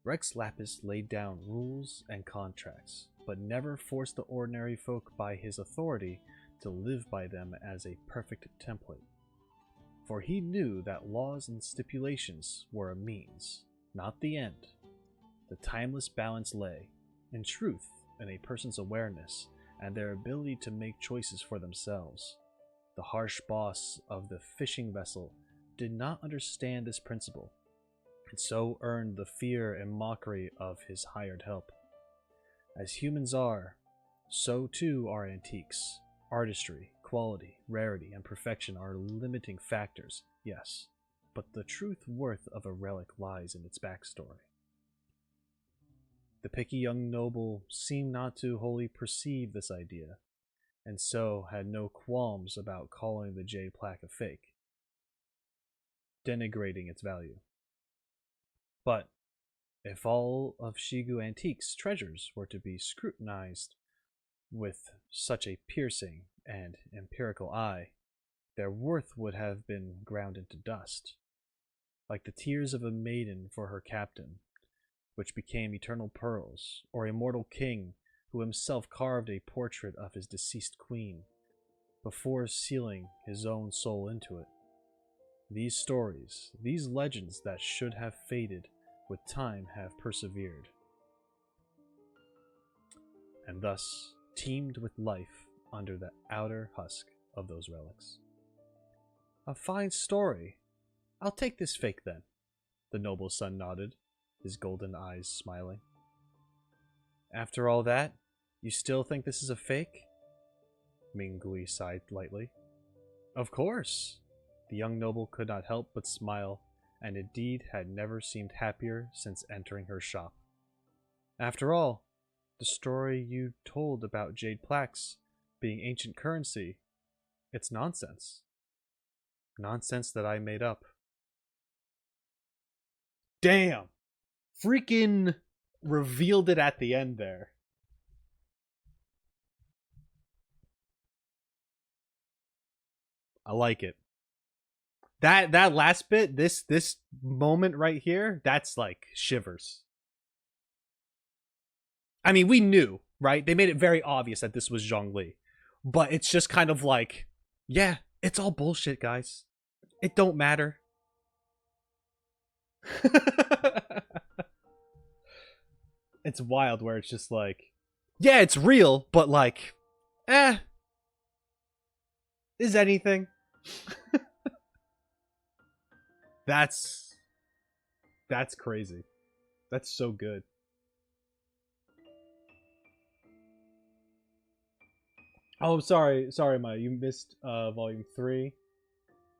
Rex Lapis laid down rules and contracts, but never forced the ordinary folk by his authority to live by them as a perfect template. For he knew that laws and stipulations were a means, not the end. The timeless balance lay, in truth, in a person's awareness and their ability to make choices for themselves. The harsh boss of the fishing vessel did not understand this principle, and so earned the fear and mockery of his hired help. As humans are, so too are antiques. Artistry, quality, rarity, and perfection are limiting factors, yes, but the truth worth of a relic lies in its backstory. The picky young noble seemed not to wholly perceive this idea, and so had no qualms about calling the jade plaque a fake, denigrating its value. But if all of Shigu Antique's treasures were to be scrutinized with such a piercing and empirical eye, their worth would have been ground into dust, like the tears of a maiden for her captain, which became eternal pearls, or a mortal king who himself carved a portrait of his deceased queen before sealing his own soul into it. These stories, these legends that should have faded with time, have persevered, and thus teemed with life under the outer husk of those relics. A fine story. I'll take this fake then. The noble son nodded, his golden eyes smiling. After all that, you still think this is a fake? Mingui sighed lightly. Of course. The young noble could not help but smile, and indeed had never seemed happier since entering her shop. After all, the story you told about jade plaques being ancient currency, it's nonsense. Nonsense that I made up. Damn! Freaking revealed it at the end there. I like it. That last bit, this moment right here, that's like shivers. I mean, we knew, right? They made it very obvious that this was Zhongli. But it's just kind of like, yeah, it's all bullshit, guys. It don't matter. It's wild where it's just like, yeah, it's real, but like, is anything? That's crazy. That's so good. Oh, I'm sorry, Maya. You missed volume 3.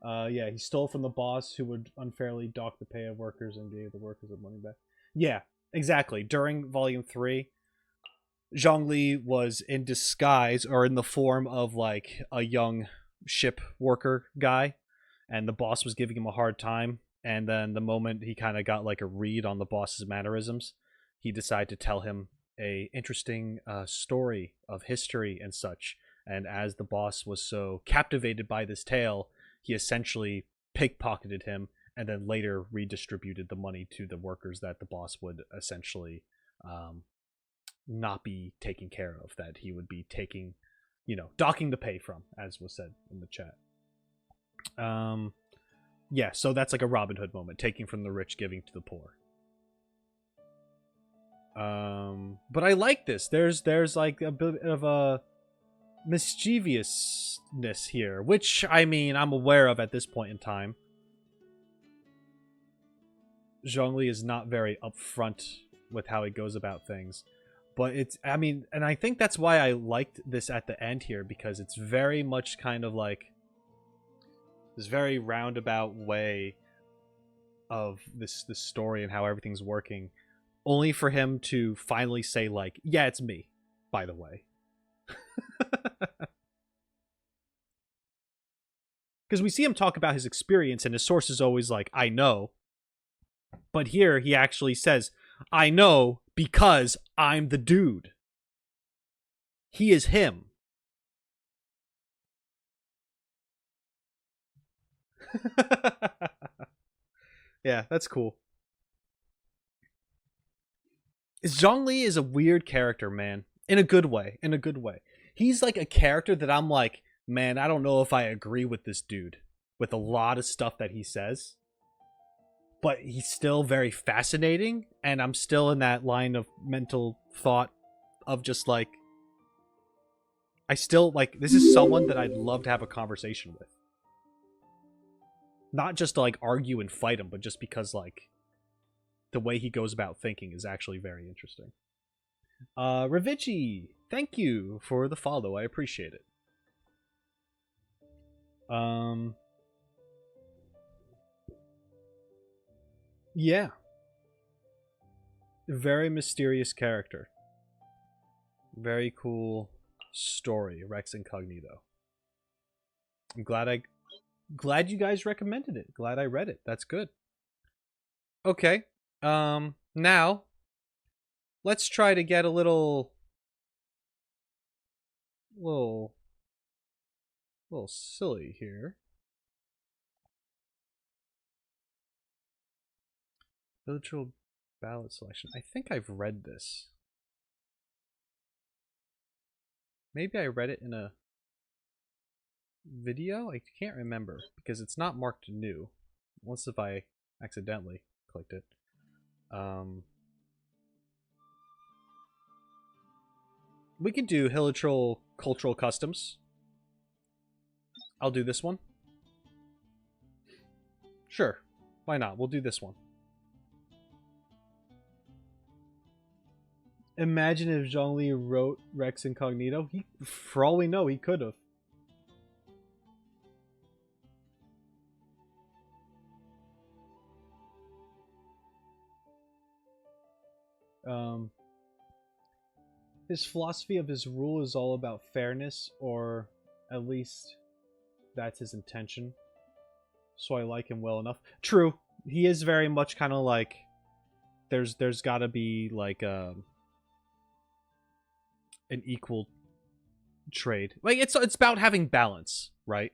Yeah, he stole from the boss who would unfairly dock the pay of workers and gave the workers their money back. Yeah, exactly. During volume 3, Zhongli was in disguise or in the form of like a young ship worker guy, and the boss was giving him a hard time. And then the moment he kind of got like a read on the boss's mannerisms, he decided to tell him a interesting story of history and such. And as the boss was so captivated by this tale, he essentially pickpocketed him and then later redistributed the money to the workers that the boss would essentially not be taking care of, that he would be taking, docking the pay from, as was said in the chat. Yeah, so that's like a Robin Hood moment, taking from the rich, giving to the poor. But I like this. There's like a bit of a mischievousness here, which I mean I'm aware of at this point in time. Zhongli is not very upfront with how he goes about things, but and I think that's why I liked this at the end here, because it's very much kind of like this very roundabout way of this story and how everything's working, only for him to finally say like, yeah, it's me, by the way. Because we see him talk about his experience and his source is always like, I know. But here he actually says, I know because I'm the dude. He is him. Yeah, that's cool. Zhongli is a weird character, man. In a good way. In a good way. He's like a character that I'm like, man, I don't know if I agree with this dude with a lot of stuff that he says. But he's still very fascinating, and I'm still in that line of mental thought of just like, I still like, this is someone that I'd love to have a conversation with. Not just to like argue and fight him, but just because like the way he goes about thinking is actually very interesting. Ravici, thank you for the follow. I appreciate it. Yeah. Very mysterious character. Very cool story, Rex Incognito. I'm glad you guys recommended it. Glad I read it. That's good. Okay. Now let's try to get a little little silly here. Hilichurl ballad selection. I think I've read this. Maybe I read it in a video? I can't remember because it's not marked new. Unless if I accidentally clicked it. We can do Hilichurl Cultural Customs. I'll do this one. Sure. Why not? We'll do this one. Imagine if Zhongli wrote Rex Incognito. For all we know, he could have. His philosophy of his rule is all about fairness, or at least that's his intention. So I like him well enough. True, he is very much kind of like there's got to be like an equal trade. Like it's about having balance, right?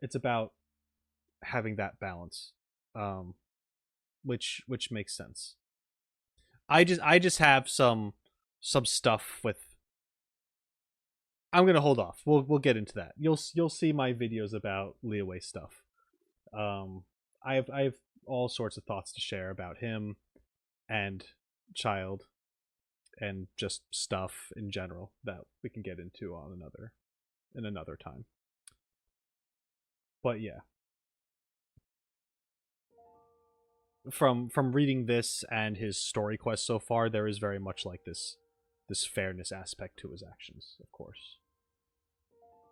It's about having that balance, which makes sense. I just have some stuff with. I'm gonna hold off. We'll get into that. You'll see my videos about Leeway stuff. I have all sorts of thoughts to share about him and Child and just stuff in general that we can get into on another time. But yeah. From reading this and his story quest so far, there is very much like this fairness aspect to his actions, of course.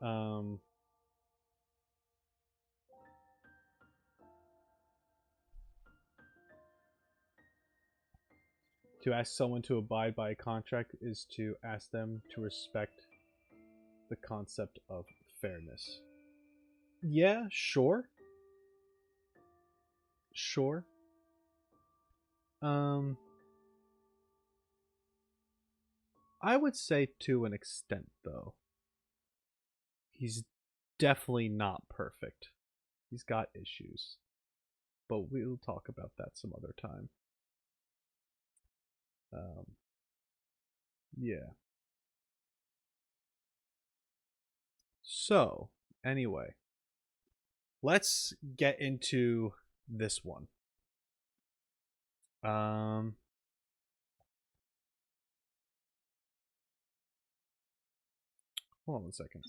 To ask someone to abide by a contract is to ask them to respect the concept of fairness. Yeah, sure. Sure. I would say to an extent, though. He's definitely not perfect. He's got issues. But we'll talk about that some other time. Yeah. So, anyway. Let's get into this one. Hold on 1 second.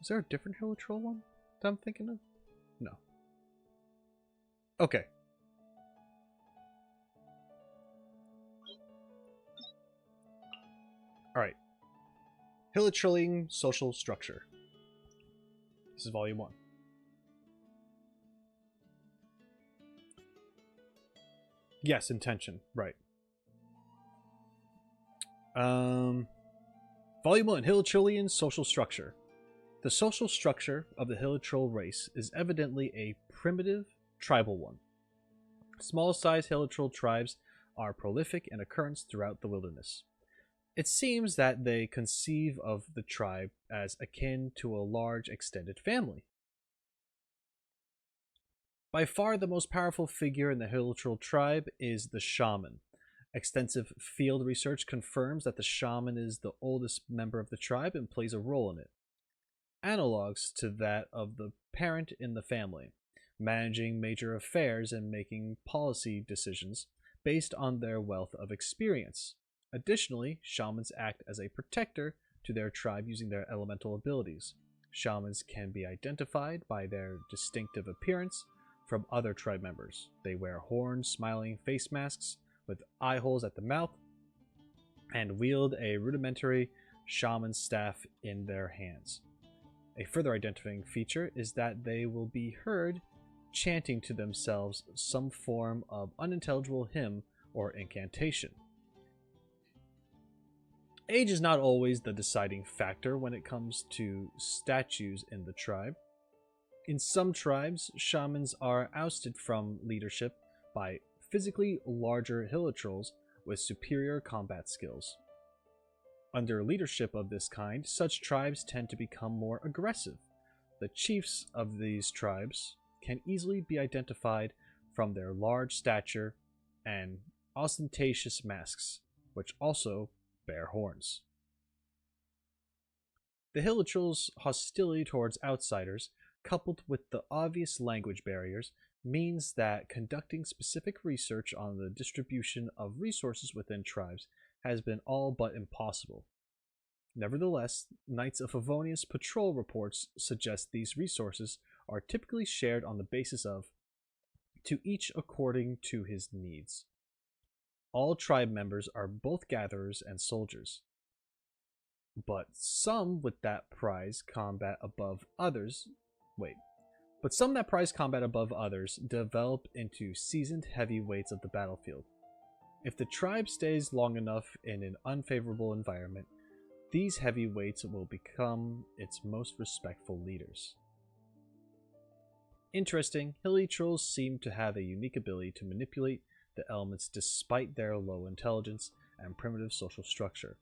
Is there a different Hilichurl one that I'm thinking of? No. Okay. Alright. Hilichurling social structure. This is volume 1. Yes, intention. Right. Volume 1, Hilichurlian social structure. The social structure of the Hilichurl race is evidently a primitive, tribal one. Small-sized Hilichurl tribes are prolific in occurrence throughout the wilderness. It seems that they conceive of the tribe as akin to a large extended family. By far the most powerful figure in the Hilichurl tribe is the shaman. Extensive field research confirms that the shaman is the oldest member of the tribe and plays a role in it. Analogues to that of the parent in the family, managing major affairs and making policy decisions based on their wealth of experience. Additionally, shamans act as a protector to their tribe using their elemental abilities. Shamans can be identified by their distinctive appearance from other tribe members. They wear horns, smiling face masks with eye holes at the mouth, and wield a rudimentary shaman staff in their hands. A further identifying feature is that they will be heard chanting to themselves some form of unintelligible hymn or incantation. Age is not always the deciding factor when it comes to statues in the tribe. In some tribes, shamans are ousted from leadership by physically larger hilichurls with superior combat skills. Under leadership of this kind, such tribes tend to become more aggressive. The chiefs of these tribes can easily be identified from their large stature and ostentatious masks, which also bear horns. The Hilichurl's hostility towards outsiders, coupled with the obvious language barriers, means that conducting specific research on the distribution of resources within tribes has been all but impossible. Nevertheless, Knights of Favonius patrol reports suggest these resources are typically shared on the basis of to each according to his needs. All tribe members are both gatherers and soldiers, but some that prize combat above others develop into seasoned heavyweights of the battlefield. If the tribe stays long enough in an unfavorable environment, these heavyweights will become its most respectful leaders. Interesting, Hilichurls seem to have a unique ability to manipulate the elements despite their low intelligence and primitive social structure.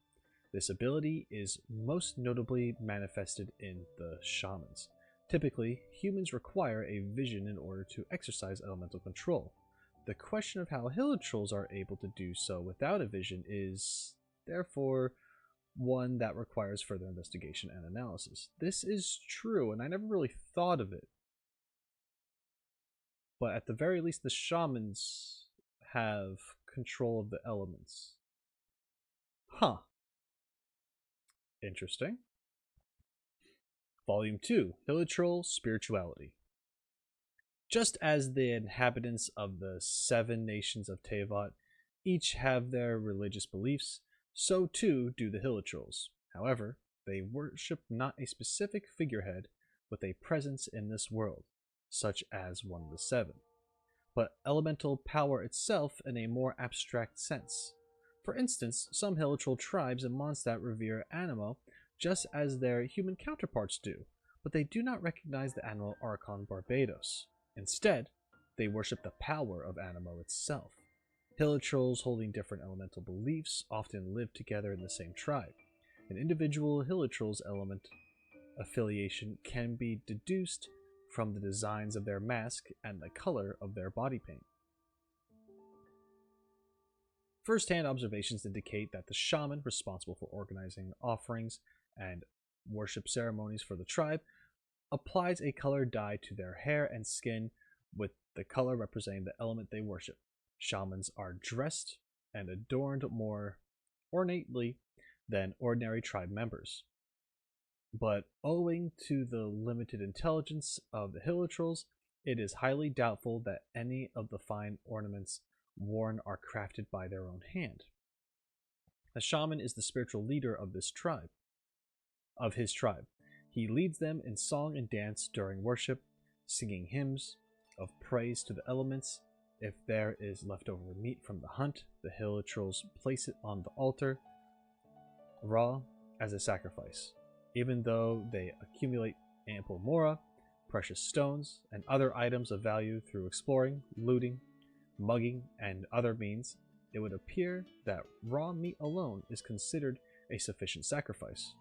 This ability is most notably manifested in the shamans. Typically, humans require a vision in order to exercise elemental control. The question of how Hilichurls are able to do so without a vision is, therefore, one that requires further investigation and analysis. This is true, and I never really thought of it. But at the very least, the shamans have control of the elements. Huh. Interesting. Volume 2, Hilichurl Spirituality. Just as the inhabitants of the 7 nations of Teyvat each have their religious beliefs, so too do the Hilichurls. However, they worship not a specific figurehead with a presence in this world, such as one of the 7, but elemental power itself in a more abstract sense. For instance, some Hilichurl tribes in Mondstadt revere Anemo just as their human counterparts do, but they do not recognize the animal Archon Barbados. Instead, they worship the power of Anemo itself. Hilichurls holding different elemental beliefs often live together in the same tribe. An individual Hilichurl's element affiliation can be deduced from the designs of their mask and the color of their body paint. First-hand observations indicate that the shaman responsible for organizing offerings and worship ceremonies for the tribe applies a color dye to their hair and skin with the color representing the element they worship. Shamans are dressed and adorned more ornately than ordinary tribe members. But owing to the limited intelligence of the Hilichurls, it is highly doubtful that any of the fine ornaments worn are crafted by their own hand. The shaman is the spiritual leader of his tribe. He leads them in song and dance during worship, singing hymns of praise to the elements. If there is leftover meat from the hunt, the Hilichurls place it on the altar, raw, as a sacrifice. Even though they accumulate ample mora, precious stones, and other items of value through exploring, looting, mugging, and other means, it would appear that raw meat alone is considered a sufficient sacrifice.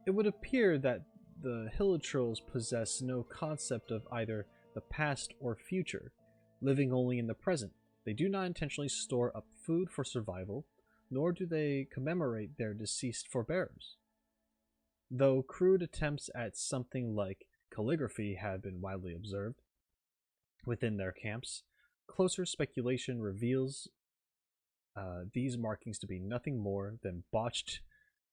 It would appear that the Hilichurls possess no concept of either the past or future, living only in the present. They do not intentionally store up food for survival, nor do they commemorate their deceased forebears. Though crude attempts at something like calligraphy have been widely observed within their camps, closer speculation reveals these markings to be nothing more than botched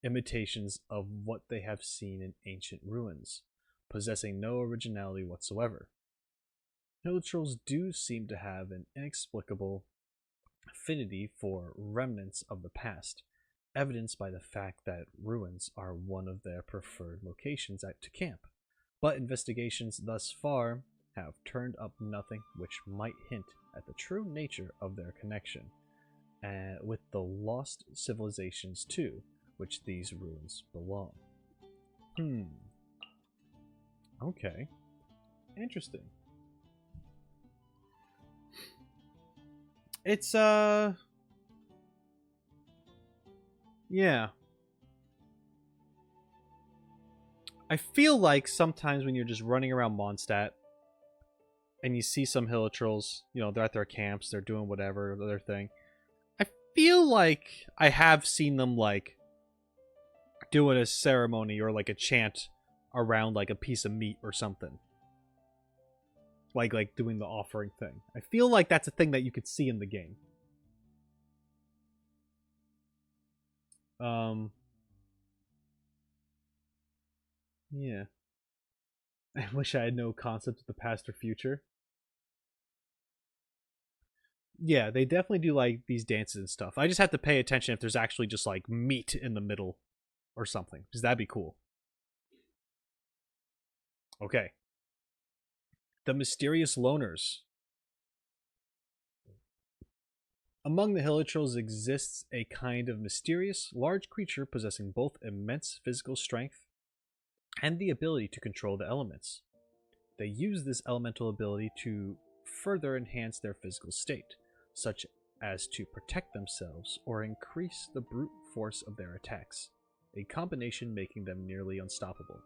imitations of what they have seen in ancient ruins, possessing no originality whatsoever. Hilichurls do seem to have an inexplicable affinity for remnants of the past, evidenced by the fact that ruins are one of their preferred locations to camp. But investigations thus far have turned up nothing which might hint at the true nature of their connection. with the lost civilizations to which these ruins belong. Okay. Interesting. It's, yeah. I feel like sometimes when you're just running around Mondstadt and you see some Hilichurls, they're at their camps, they're doing whatever, their thing. I feel like I have seen them, like, doing a ceremony or, like, a chant around, like, a piece of meat or something. Like doing the offering thing. I feel like that's a thing that you could see in the game. Yeah. I wish I had no concept of the past or future. Yeah, they definitely do, like, these dances and stuff. I just have to pay attention if there's actually just, like, meat in the middle or something, because that'd be cool. Okay. The mysterious loners. Among the Hilichurls exists a kind of mysterious, large creature possessing both immense physical strength and the ability to control the elements. They use this elemental ability to further enhance their physical state, such as to protect themselves or increase the brute force of their attacks, a combination making them nearly unstoppable.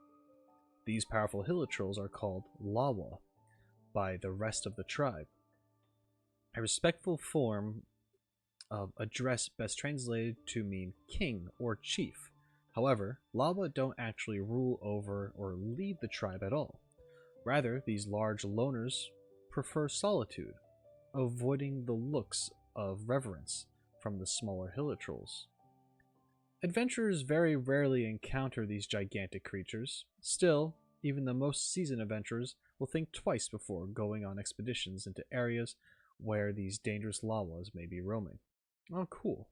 These powerful Hilichurls are called Lawa by the rest of the tribe, a respectful form of address best translated to mean king or chief. However, Lawa don't actually rule over or lead the tribe at all. Rather, these large loners prefer solitude, avoiding the looks of reverence from the smaller Hilichurls. Adventurers very rarely encounter these gigantic creatures. Still, even the most seasoned adventurers will think twice before going on expeditions into areas where these dangerous Lawas may be roaming. Oh, cool.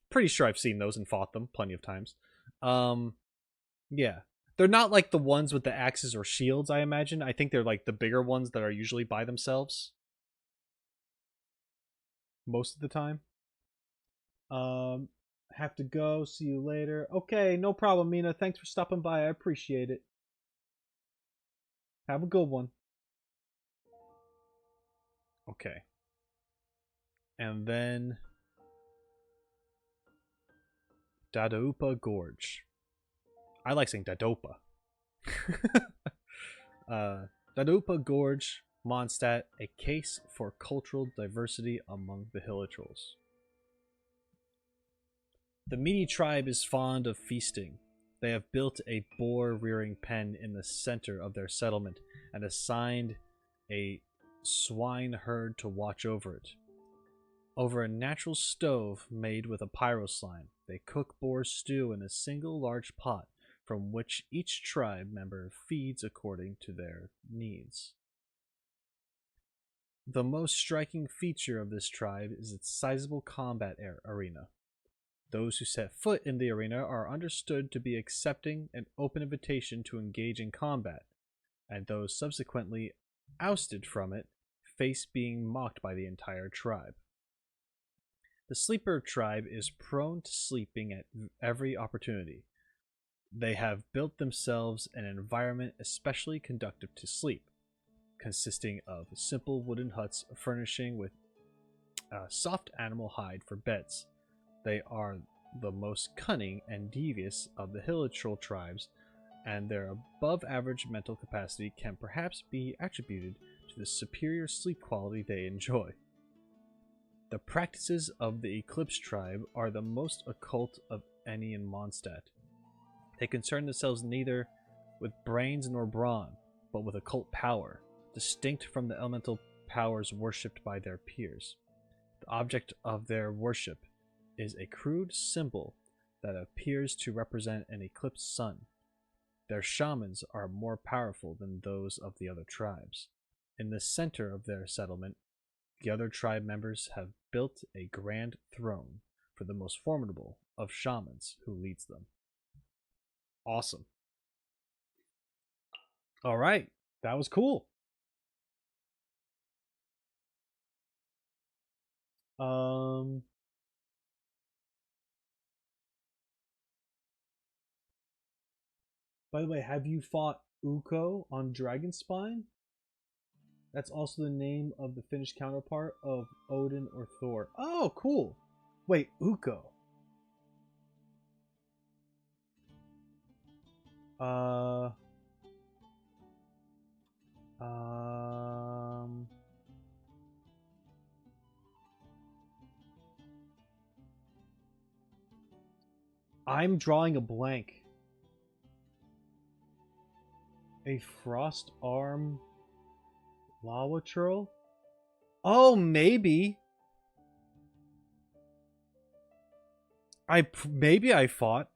Pretty sure I've seen those and fought them plenty of times. Yeah. They're not like the ones with the axes or shields, I imagine. I think they're like the bigger ones that are usually by themselves. Most of the time. Have to go. See you later. Okay, no problem, Mina. Thanks for stopping by. I appreciate it. Have a good one. Okay. And then Dadaupa Gorge. I like saying Dadopa. Dadaupa Gorge, Mondstadt, a case for cultural diversity among the Hilichurls. The Meaty tribe is fond of feasting. They have built a boar rearing pen in the center of their settlement and assigned a swine herd to watch over it. Over a natural stove made with a pyro slime, they cook boar stew in a single large pot from which each tribe member feeds according to their needs. The most striking feature of this tribe is its sizable combat arena. Those who set foot in the arena are understood to be accepting an open invitation to engage in combat, and those subsequently ousted from it face being mocked by the entire tribe. The sleeper tribe is prone to sleeping at every opportunity. They have built themselves an environment especially conducive to sleep, consisting of simple wooden huts furnishing with soft animal hide for beds. They are the most cunning and devious of the Hilichurl tribes, and their above average mental capacity can perhaps be attributed to the superior sleep quality they enjoy. The practices of the Eclipse tribe are the most occult of any in Mondstadt. They concern themselves neither with brains nor brawn, but with occult power, distinct from the elemental powers worshipped by their peers. The object of their worship is a crude symbol that appears to represent an eclipsed sun. Their shamans are more powerful than those of the other tribes. In the center of their settlement, the other tribe members have built a grand throne for the most formidable of shamans who leads them. Awesome. All right. That was cool. Um. By the way, have you fought Ukko on Dragonspine? That's also the name of the Finnish counterpart of Odin or Thor. Oh, cool. Wait, Ukko. Uh. Um. I'm drawing a blank. A frost arm Hilichurl? Oh, maybe. Maybe I fought,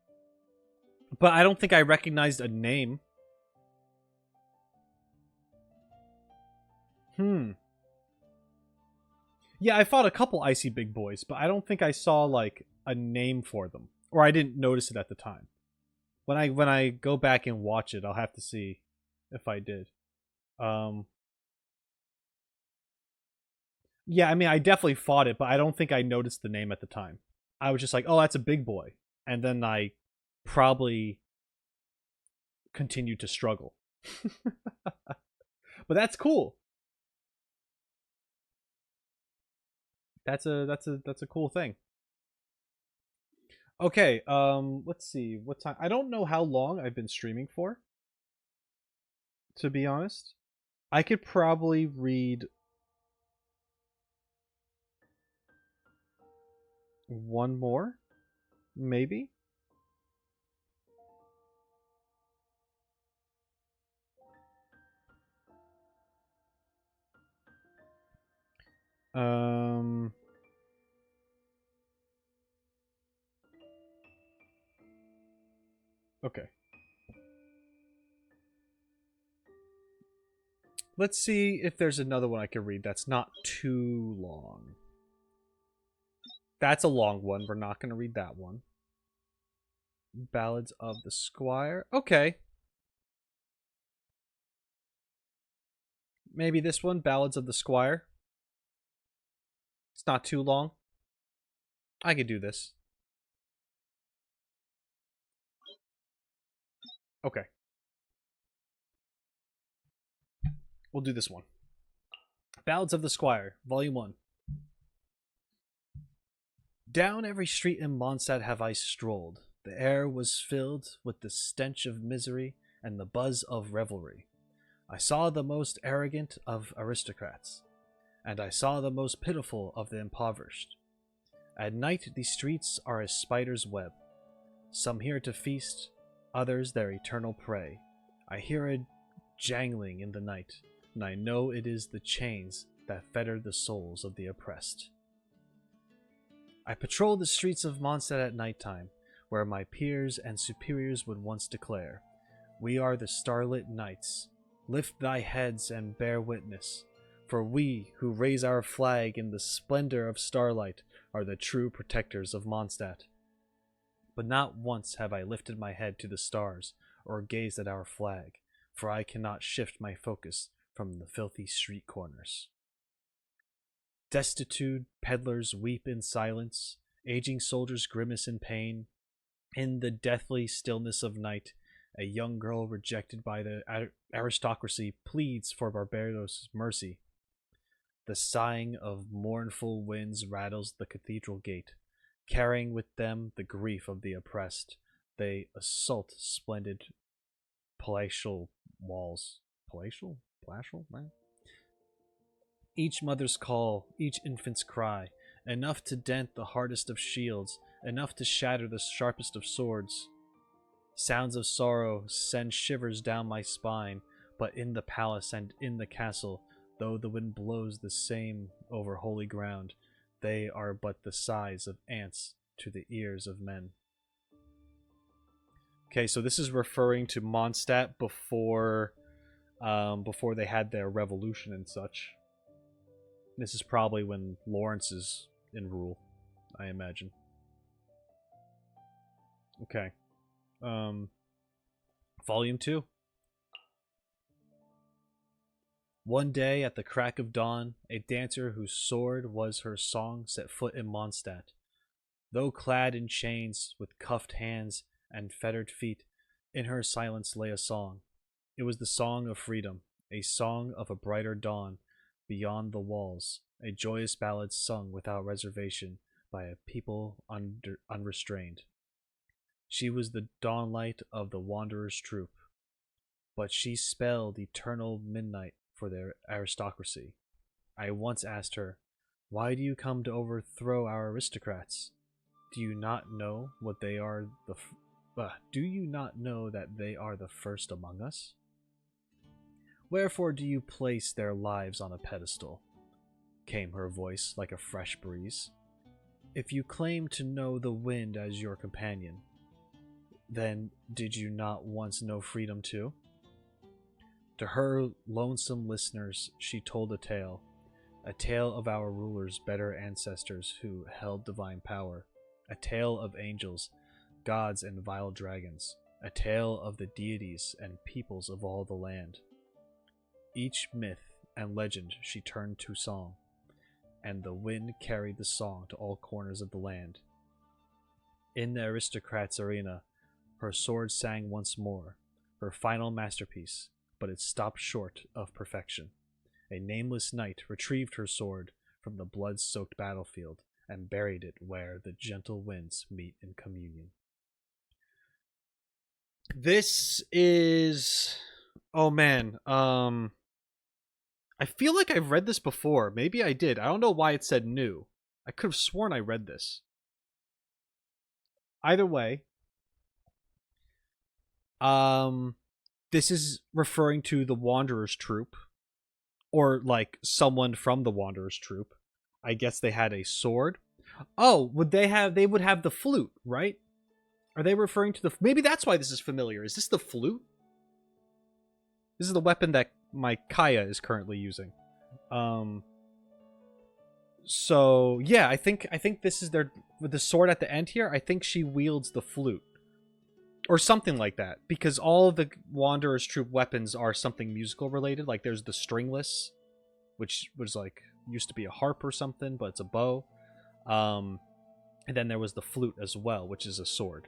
but I don't think I recognized a name. Yeah, I fought a couple icy big boys, but I don't think I saw like a name for them, or I didn't notice it at the time. When I go back and watch it, I'll have to see if I did. Um, yeah, I mean, I definitely fought it, but I don't think I noticed the name at the time. I was just like, "Oh, that's a big boy," and then I probably continued to struggle. But that's cool. That's a cool thing. Okay, let's see what time. I don't know how long I've been streaming for, to be honest. I could probably read one more, maybe. Um, okay. Let's see if there's another one I can read that's not too long. That's a long one. We're not going to read that one. Ballads of the Squire. Okay. Maybe this one, Ballads of the Squire. It's not too long. I could do this. Okay. We'll do this one. Ballads of the Squire, Volume 1. Down every street in Mondstadt have I strolled. The air was filled with the stench of misery and the buzz of revelry. I saw the most arrogant of aristocrats, and I saw the most pitiful of the impoverished. At night the streets are a spider's web. Some here to feast, others their eternal prey. I hear a jangling in the night, and I know it is the chains that fetter the souls of the oppressed. I patrol the streets of Mondstadt at night time, where my peers and superiors would once declare, "We are the starlit knights. Lift thy heads and bear witness, for we who raise our flag in the splendor of starlight are the true protectors of Mondstadt." But not once have I lifted my head to the stars or gazed at our flag, for I cannot shift my focus from the filthy street corners. Destitute peddlers weep in silence, aging soldiers grimace in pain. In the deathly stillness of night, a young girl rejected by the aristocracy pleads for Barbados' mercy. The sighing of mournful winds rattles the cathedral gate, carrying with them the grief of the oppressed. They assault splendid palatial walls. Palatial? Palatial? Man? Each mother's call, each infant's cry, enough to dent the hardest of shields, enough to shatter the sharpest of swords. Sounds of sorrow send shivers down my spine, but in the palace and in the castle, though the wind blows the same over holy ground, they are but the sighs of ants to the ears of men. Okay, so this is referring to Mondstadt before they had their revolution and such. This is probably when Lawrence is in rule, I imagine. Okay. Volume 2. One day, at the crack of dawn, a dancer whose sword was her song set foot in Mondstadt. Though clad in chains, with cuffed hands and fettered feet, in her silence lay a song. It was the song of freedom, a song of a brighter dawn beyond the walls, a joyous ballad sung without reservation by a people unrestrained. She was the dawnlight of the wanderer's troop, but she spelled eternal midnight for their aristocracy. I once asked her, "Why do you come to overthrow our aristocrats? Do you not know what they are do you not know that they are the first among us? Wherefore do you place their lives on a pedestal?" Came her voice like a fresh breeze. "If you claim to know the wind as your companion, then did you not once know freedom too?" To her lonesome listeners she told a tale of our rulers' better ancestors who held divine power, a tale of angels, gods, and vile dragons, a tale of the deities and peoples of all the land. Each myth and legend she turned to song, and the wind carried the song to all corners of the land. In the aristocrat's arena, her sword sang once more, her final masterpiece, but it stopped short of perfection. A nameless knight retrieved her sword from the blood-soaked battlefield and buried it where the gentle winds meet in communion. This is... Oh man, I feel like I've read this before. Maybe I did. I don't know why it said new. I could have sworn I read this. Either way, this is referring to the Wanderer's Troop, or like someone from the Wanderer's Troop. I guess they had a sword. Oh, they would have the flute, right? Are they referring to maybe that's why this is familiar. Is this the flute? This is the weapon that my Kaya is currently using. So yeah, I think this is with the sword at the end here. I think she wields the flute. Or something like that, because all of the Wanderer's Troop weapons are something musical related. Like there's the stringless, which was like used to be a harp or something, but it's a bow. And then there was the flute as well, which is a sword.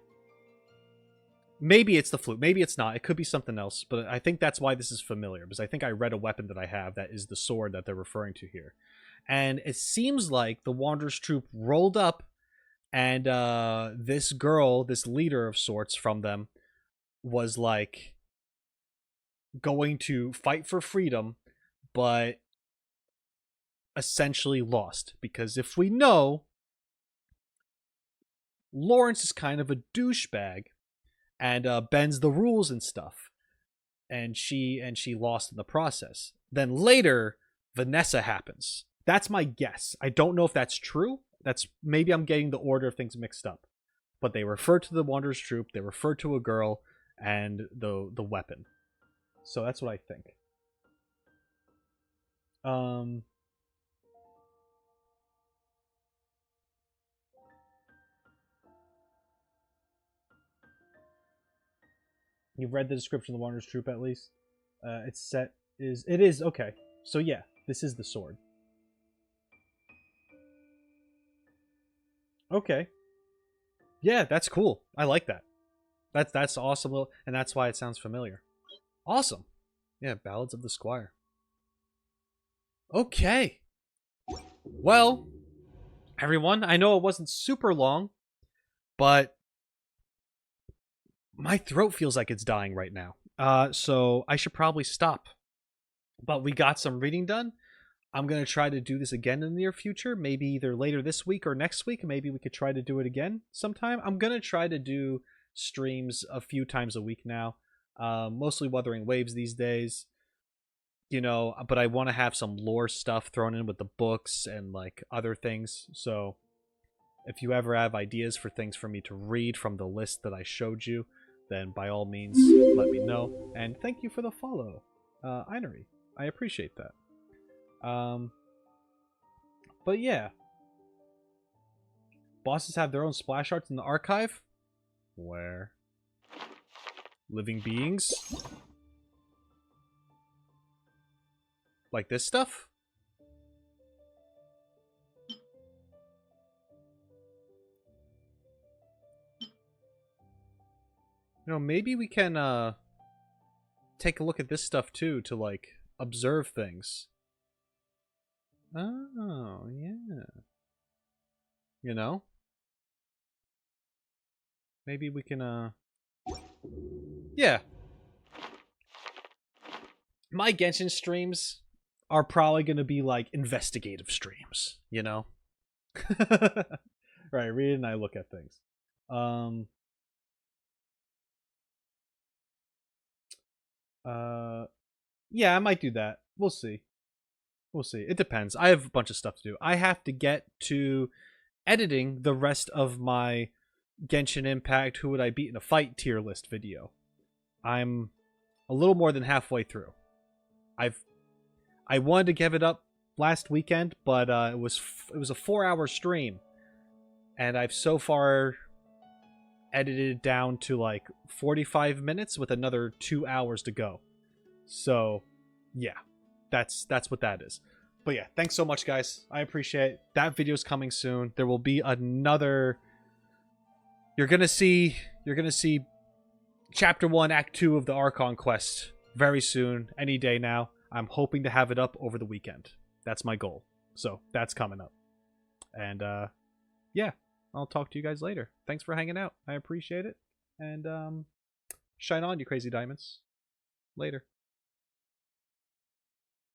Maybe it's the flute, maybe it's not. It could be something else, but I think that's why this is familiar, because I think I read a weapon that I have that is the sword that they're referring to here. And it seems like the Wanderer's Troop rolled up, and this girl, this leader of sorts from them, was like going to fight for freedom, but essentially lost. Because if we know, Lawrence is kind of a douchebag and bends the rules and stuff. And she lost in the process. Then later, Vanessa happens. That's my guess. I don't know if that's true. Maybe I'm getting the order of things mixed up. But they refer to the Wanderer's Troop, they refer to a girl, and the weapon. So that's what I think. You've read the description of the Wanderer's Troop at least? It is okay. So yeah, this is the sword. Okay. Yeah, that's cool. I like that. That's awesome, and that's why it sounds familiar. Awesome. Yeah, Ballads of the Squire. Okay. Well, everyone, I know it wasn't super long, but my throat feels like it's dying right now. So I should probably stop. But we got some reading done. I'm going to try to do this again in the near future, maybe either later this week or next week. Maybe we could try to do it again sometime. I'm going to try to do streams a few times a week now, mostly Wuthering Waves these days, but I want to have some lore stuff thrown in with the books and like other things. So if you ever have ideas for things for me to read from the list that I showed you, then by all means let me know. And thank you for the follow, Einery. I appreciate that. But yeah, bosses have their own splash arts in the archive. Where? Living beings? Like this stuff? You know, maybe we can take a look at this stuff too to like observe things. Oh, yeah. You know? Maybe we can yeah. My Genshin streams are probably going to be like investigative streams, you know? Right, read and I look at things. Yeah, I might do that. We'll see. We'll see. It depends. I have a bunch of stuff to do. I have to get to editing the rest of my Genshin Impact Who Would I Beat in a Fight tier list video. I'm a little more than halfway through. I wanted to give it up last weekend, but it was a 4-hour stream, and I've so far edited it down to like 45 minutes with another 2 hours to go. So, yeah, that's what that is. But yeah, thanks so much, guys. I appreciate it. That video's coming soon. There will be another. You're gonna see Chapter 1, Act 2 of the Archon quest very soon, any day now. I'm hoping to have it up over the weekend. That's my goal. So that's coming up. And yeah, I'll talk to you guys later. Thanks for hanging out. I appreciate it. And shine on, you crazy diamonds. Later.